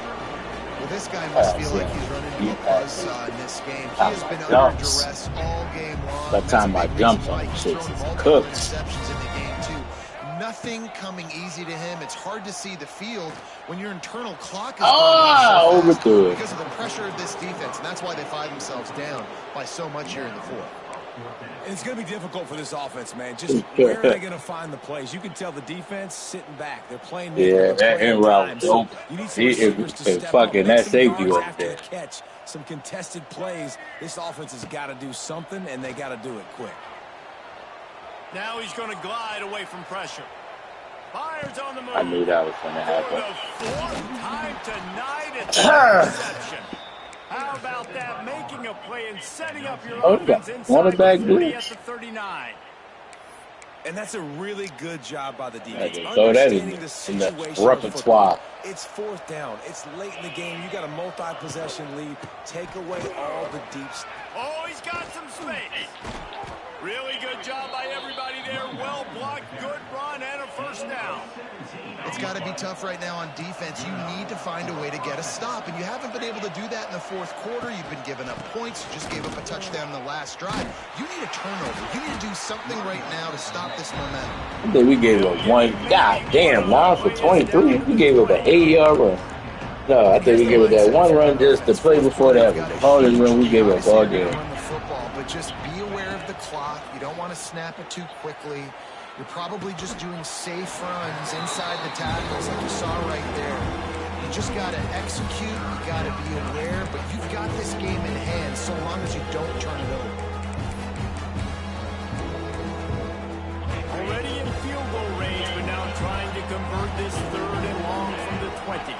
Well, this guy must feel like he's running into a buzzsaw in this game. He has been under duress all game long. By the time I jumped on him, shit, it's cooked. Interceptions in the game, too. Nothing coming easy to him. It's hard to see the field when your internal clock is overthrew it because of the pressure of this defense, and that's why they find themselves down by so much here in the fourth. And it's going to be difficult for this offense, man. Just where are they going to find the plays? You can tell the defense sitting back. They're playing. Yeah, that end route was open. He is fucking that safety over there. Catch some contested plays. This offense has got to do something, and they got to do it quick. Now he's going to glide away from pressure. Fires on the move. I knew that was going to happen. For the 4th time tonight, it's an interception. How about that? Making a play and setting up your offense inside the 40 at the 39. And that's a really good job by the defense. So that is in the repertoire. It's 4th down. It's late in the game. You got a multi-possession lead. Take away all the deep. Oh, he's got some space. Really good job by everybody there. Well blocked, good run, and a 1st down. It's got to be tough right now on defense. You need to find a way to get a stop, and you haven't been able to do that in the fourth quarter. You've been giving up points. You just gave up a touchdown in the last drive. You need a turnover. You need to do something right now to stop this momentum. I think we gave up one. God damn, now for 23. We gave up an 8-yard run. No, I think we gave up that one run just to play before that. The hardest run we gave up all game. But just be aware of the clock. You don't want to snap it too quickly. You're probably just doing safe runs inside the tackles like you saw right there. You just got to execute. You got to be aware. But you've got this game in hand so long as you don't turn it over. Already in field goal range, but now trying to convert this 3rd and long from the 20.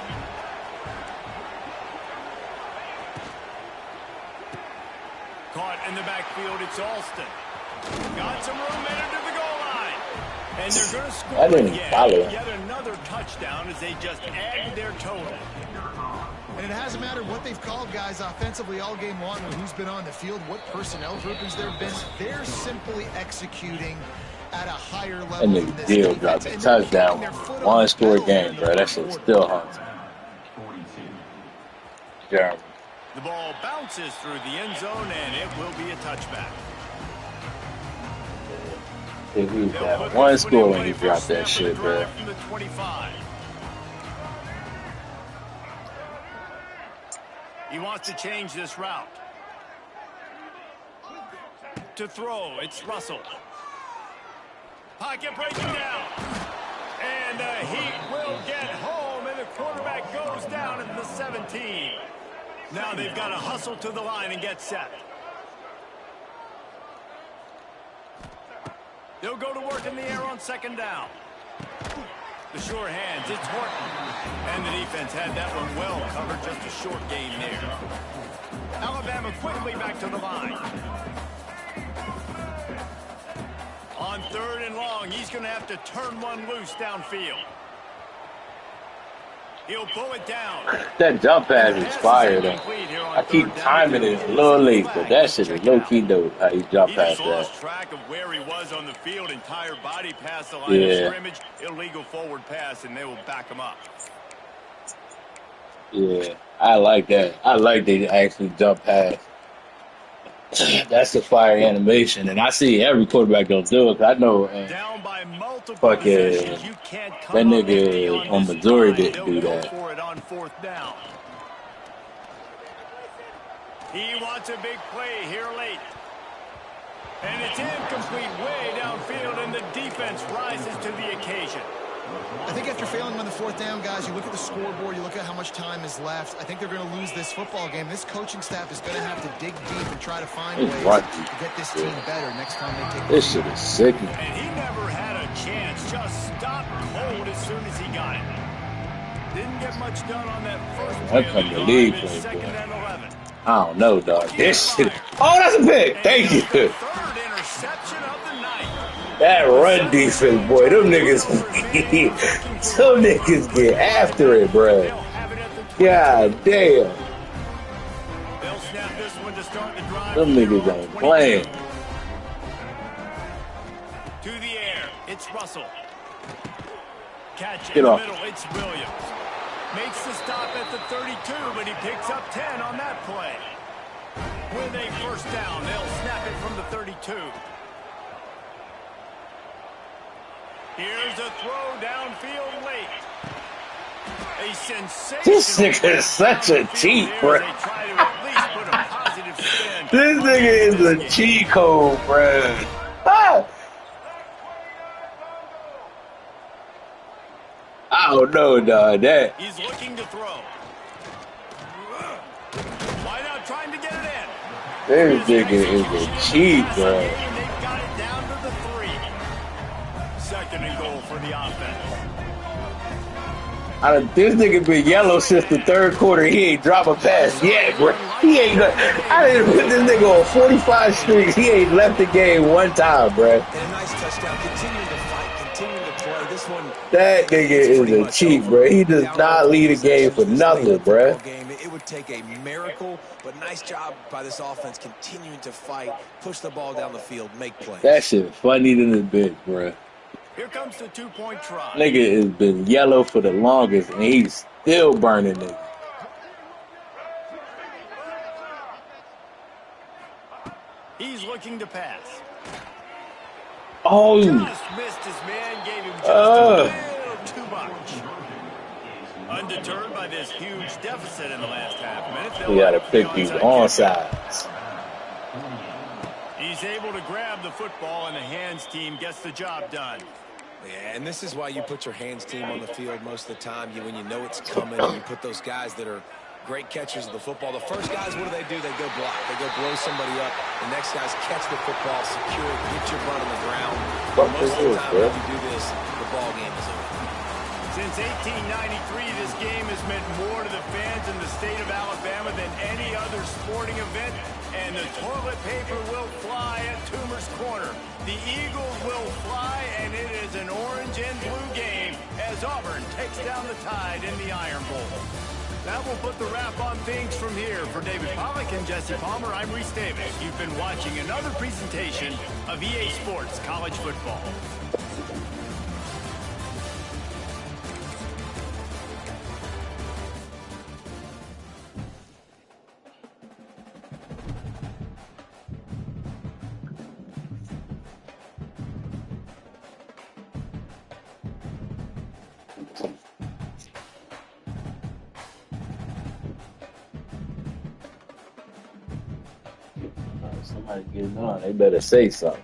Caught in the backfield, it's Alston. Got some room into the goal line. And they're going to score again. Yet another touchdown as they just added their total. And it hasn't mattered what they've called guys offensively all game long or who's been on the field, what personnel groupings there have been. They're simply executing at a higher level. And the deal dropped a touchdown. One score game, bro. That shit's still haunting. Jeremy. The ball bounces through the end zone, and it will be a touchback. If he had one score when he dropped that shit, bro. From the 25. He wants to change this route. To throw, it's Russell. Pocket breaking down. And the Heat will get home, and the quarterback goes down at the 17. Now they've got to hustle to the line and get set. They'll go to work in the air on second down. The sure hands, it's Horton. And the defense had that one well covered, just a short game there. Alabama quickly back to the line. On third and long, he's going to have to turn one loose downfield. He'll pull it down. That jump pass is fire, though. I keep timing it a little late, but that shit is low-key dope, how he jump past that. He just lost track of where he was on the field. Entire body past the line of scrimmage. Illegal forward pass, and they will back him up. Yeah, I like that. I like they actually jump past. That's the fire animation, and I see every quarterback gonna do it. I know down by multiple fucking that nigga on Missouri didn't do that. For it on fourth down. He wants a big play here late. And it's incomplete way downfield, and the defense rises to the occasion. I think after failing on the fourth down, guys, you look at the scoreboard, you look at how much time is left. I think they're going to lose this football game. This coaching staff is going to have to dig deep and try to find ways to get this team better next time they take this shit is sickening. And he never had a chance. Just stopped cold as soon as he got it. Didn't get much done on that first play. Come the league play, second and 11. I don't know, dog. This shit. Oh, that's a pick. Thank you. Third interception of the night. That run defense, boy, them niggas get after it, bro. God damn. Them niggas ain't playing. To the air, it's Russell. Catch Get in the off. middle, it's Williams. Makes the stop at the 32, but he picks up 10 on that play. With a first down, they'll snap it from the 32. Here's a throw downfield late. A sensational. This nigga is such a cheat, bro. This nigga is a cheat code, bro. Ah! I don't know, dog. That. He's looking to throw. Why not trying to get it in? This nigga is a cheat, bro. They've got it down to the 3. Second and goal for the offense. This nigga been yellow since the third quarter. He ain't drop a pass yet, bro. He ain't. I didn't put this nigga on 45 streaks. He ain't left the game one time, bro. And a nice touchdown. Continuing to fight, continuing to play. This one. That nigga is a cheat, bro. He does not lead a game for nothing, bro. It would take a miracle, but nice job by this offense continuing to fight, push the ball down the field, make plays. That shit funny than a bitch, bro. Here comes the 2-point try. Nigga has been yellow for the longest, and he's still burning it. He's looking to pass. Oh, Just missed his man, gave him just a little too much. Undeterred by this huge deficit in the last half minute. we gotta pick these onsides. He's able to grab the football, and the hands team gets the job done. Yeah, and this is why you put your hands team on the field most of the time. When you know it's coming, and you put those guys that are great catchers of the football. The first guys, what do? They go block. They go blow somebody up. The next guys catch the football, secure it, get your butt on the ground. Most of the time when you do this, the ball game is over. Since 1893, this game has meant more to the fans in the state of Alabama than any other sporting event, and the toilet paper will fly at Toomer's Corner. The Eagles will fly, and it is an orange and blue game as Auburn takes down the Tide in the Iron Bowl. That will put the wrap on things from here. For David Pollack and Jesse Palmer, I'm Reese Davis. You've been watching another presentation of EA Sports College Football. Somebody getting on. They better say something.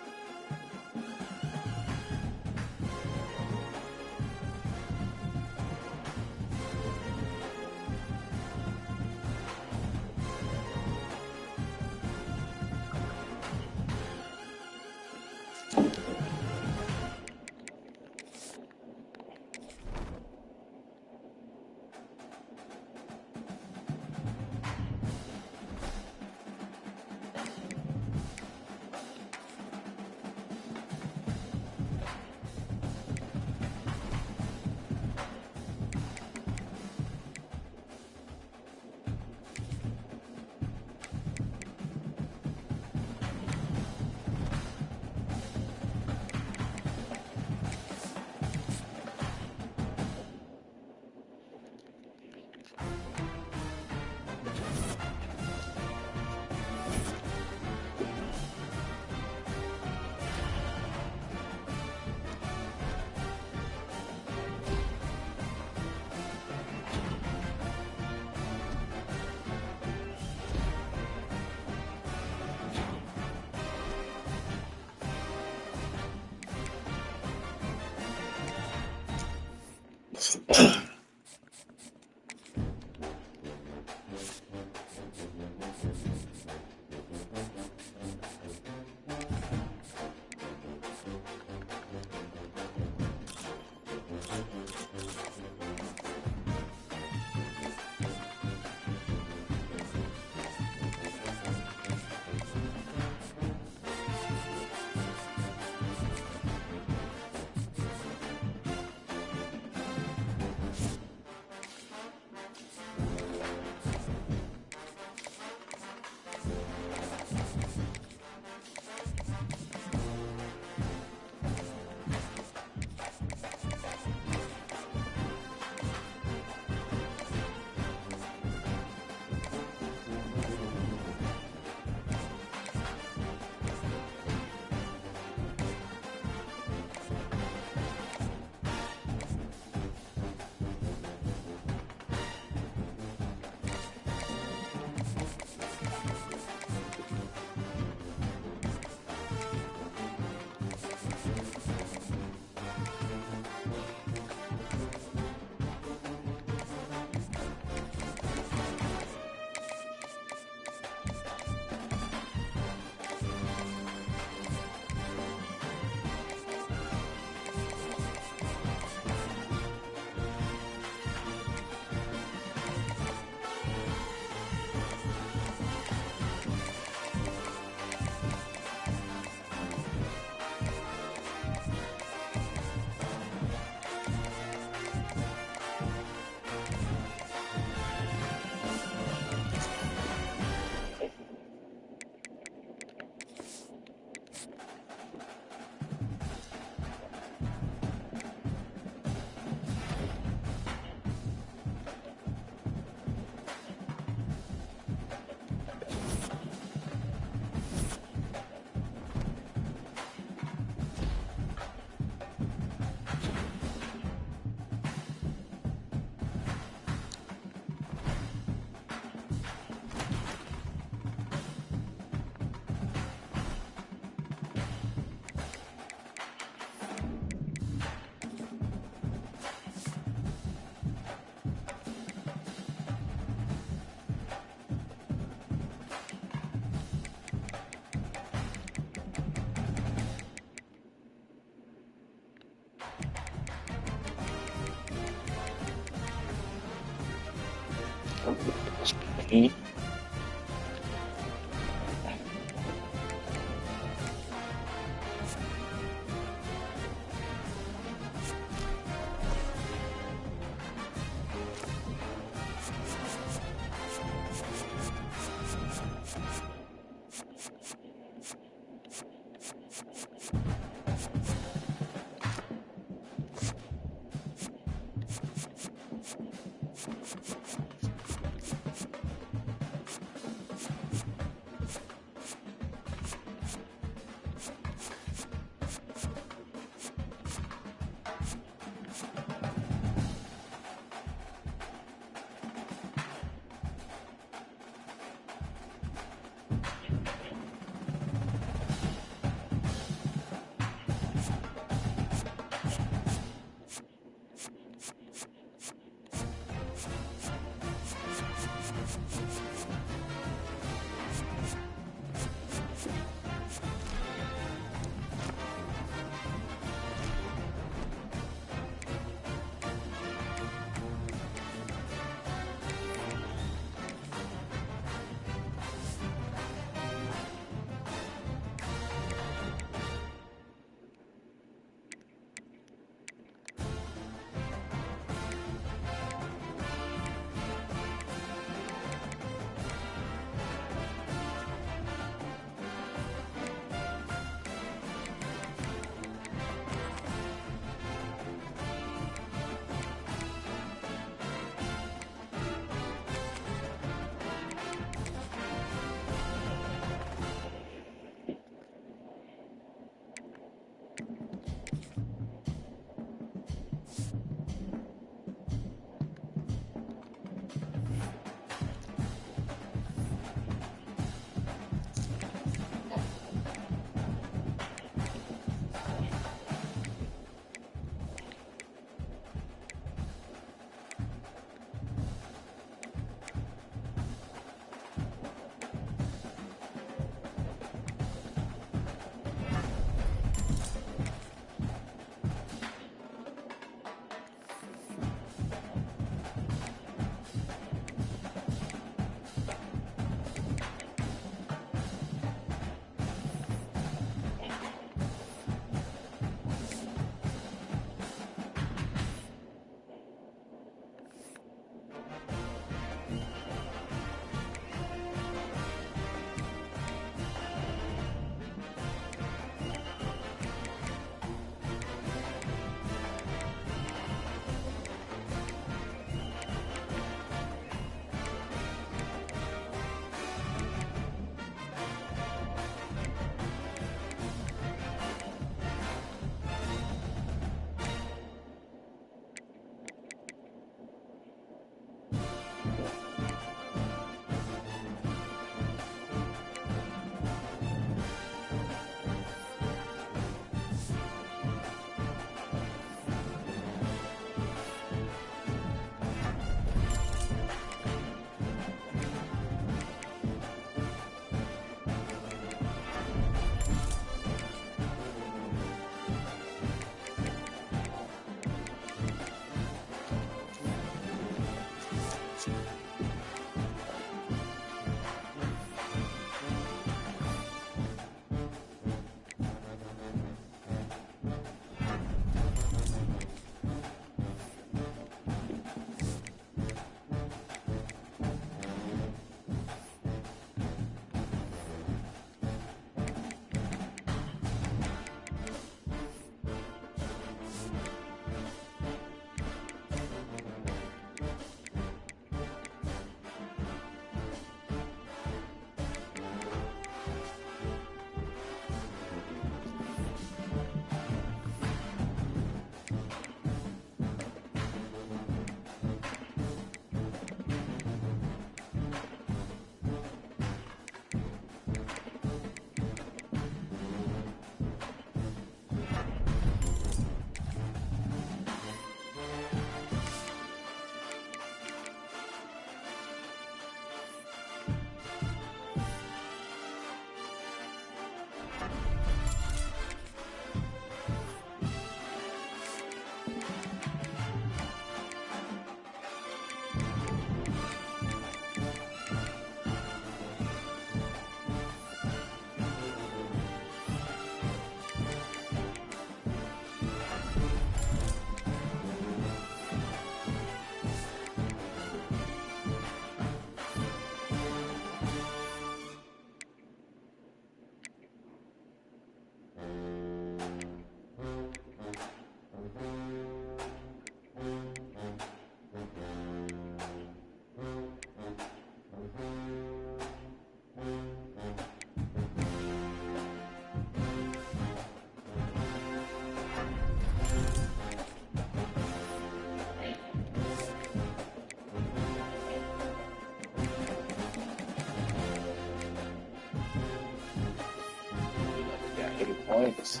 8 points.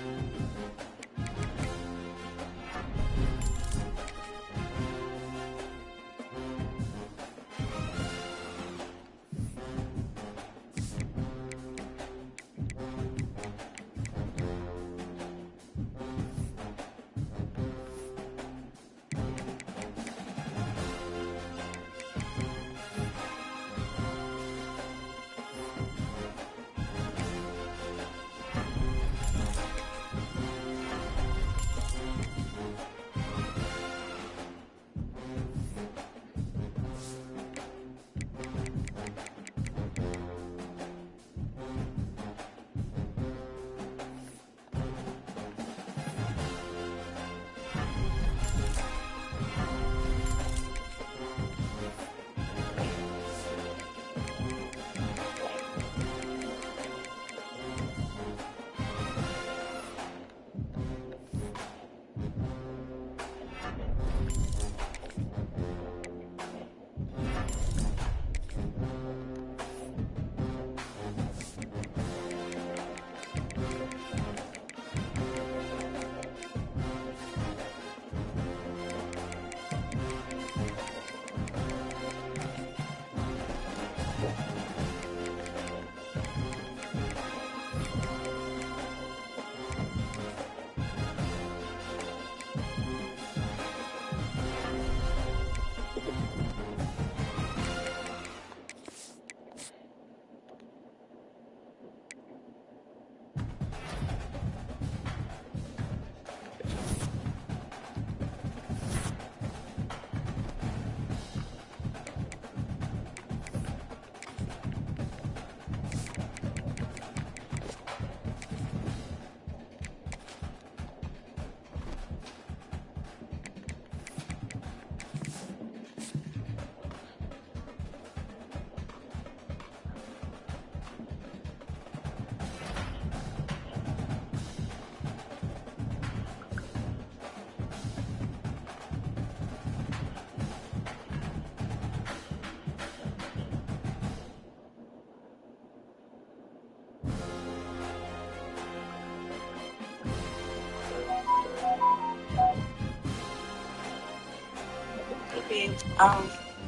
Maybe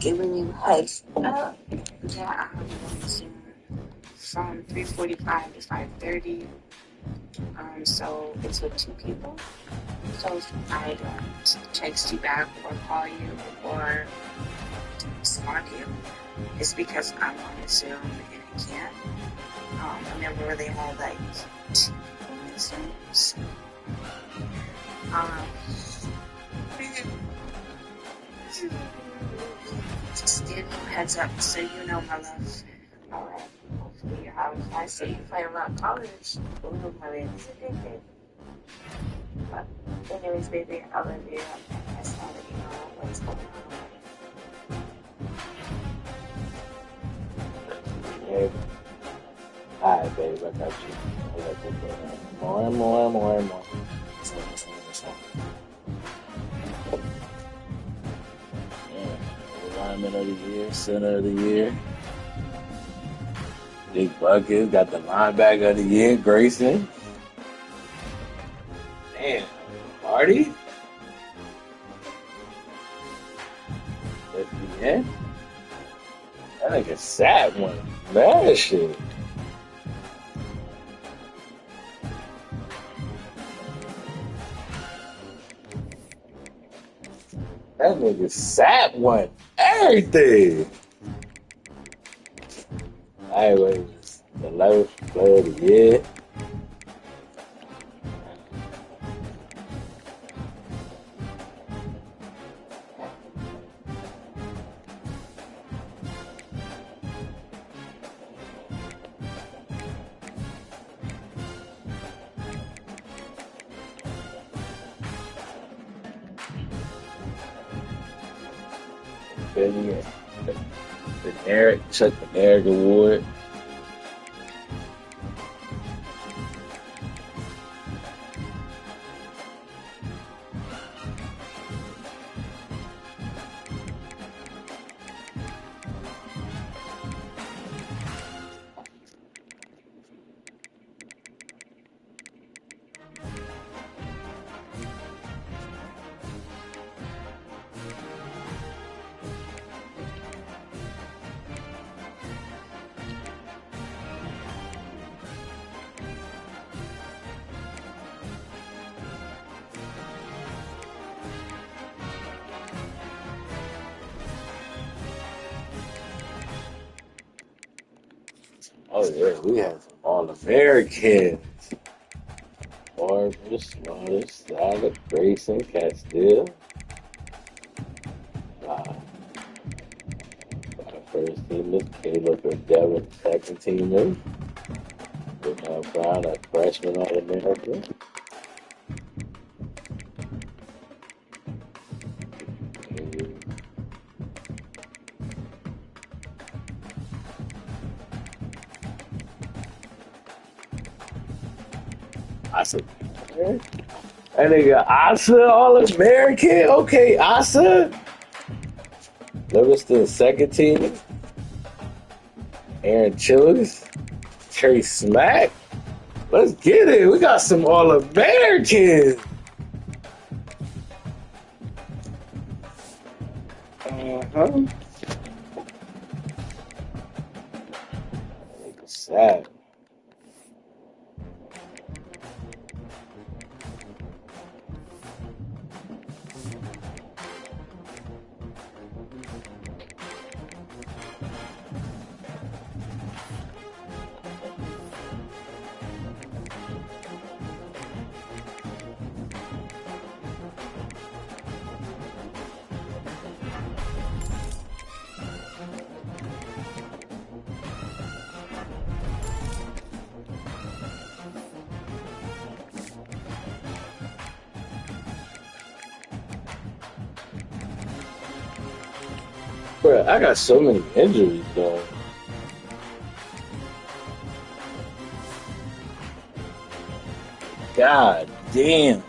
giving you heads up that I'm going Zoom from 3:45 to 5:30. So it's with 2 people. So if I don't text you back or call you or spark you, it's because I'm on Zoom and I can't. I never really had like 2 Zooms. Just give you heads up so you know, my love. Alright. Hopefully, I say you play around college. Ooh, my baby's a big baby. But anyways, baby, I love you. I just want to let you know what's going on. Yeah. All right, babe, I got you. I got you. More and more and more and more. Yeah. Alignment of the year, center of the year. Big Bucket got the linebacker of the year, Grayson. Damn, Marty. That's the end. That nigga sat one. That shit. That nigga sat one. Everything. Anyway, was the 11th player of the year. The Chuck Eric Award. Oh yeah, we had some All-Americans. Marcus, Smartest, Salad, Grayson, Castile. Uh, our first teamers, Caleb and Devin, second teamers. Brown, a freshman All-American. I said, that nigga Asa All-American? Okay, Asa. Livingston second team. Aaron Chillis. Trey Smack. Let's get it. We got some All-Americans. Uh-huh. Sad. Bro, I got so many injuries, though. God damn.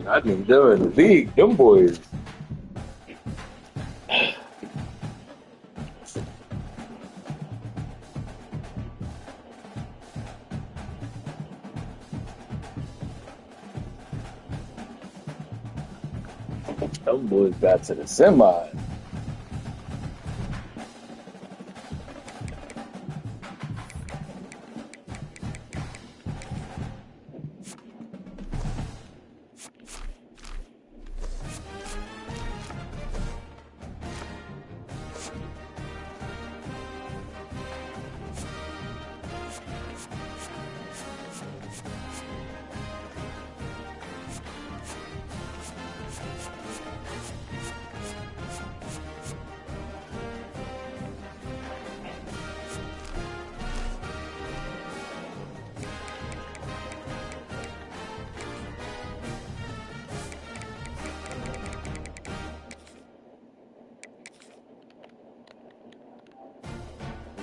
I think they're in the league. Them boys. Them boys got to the semi.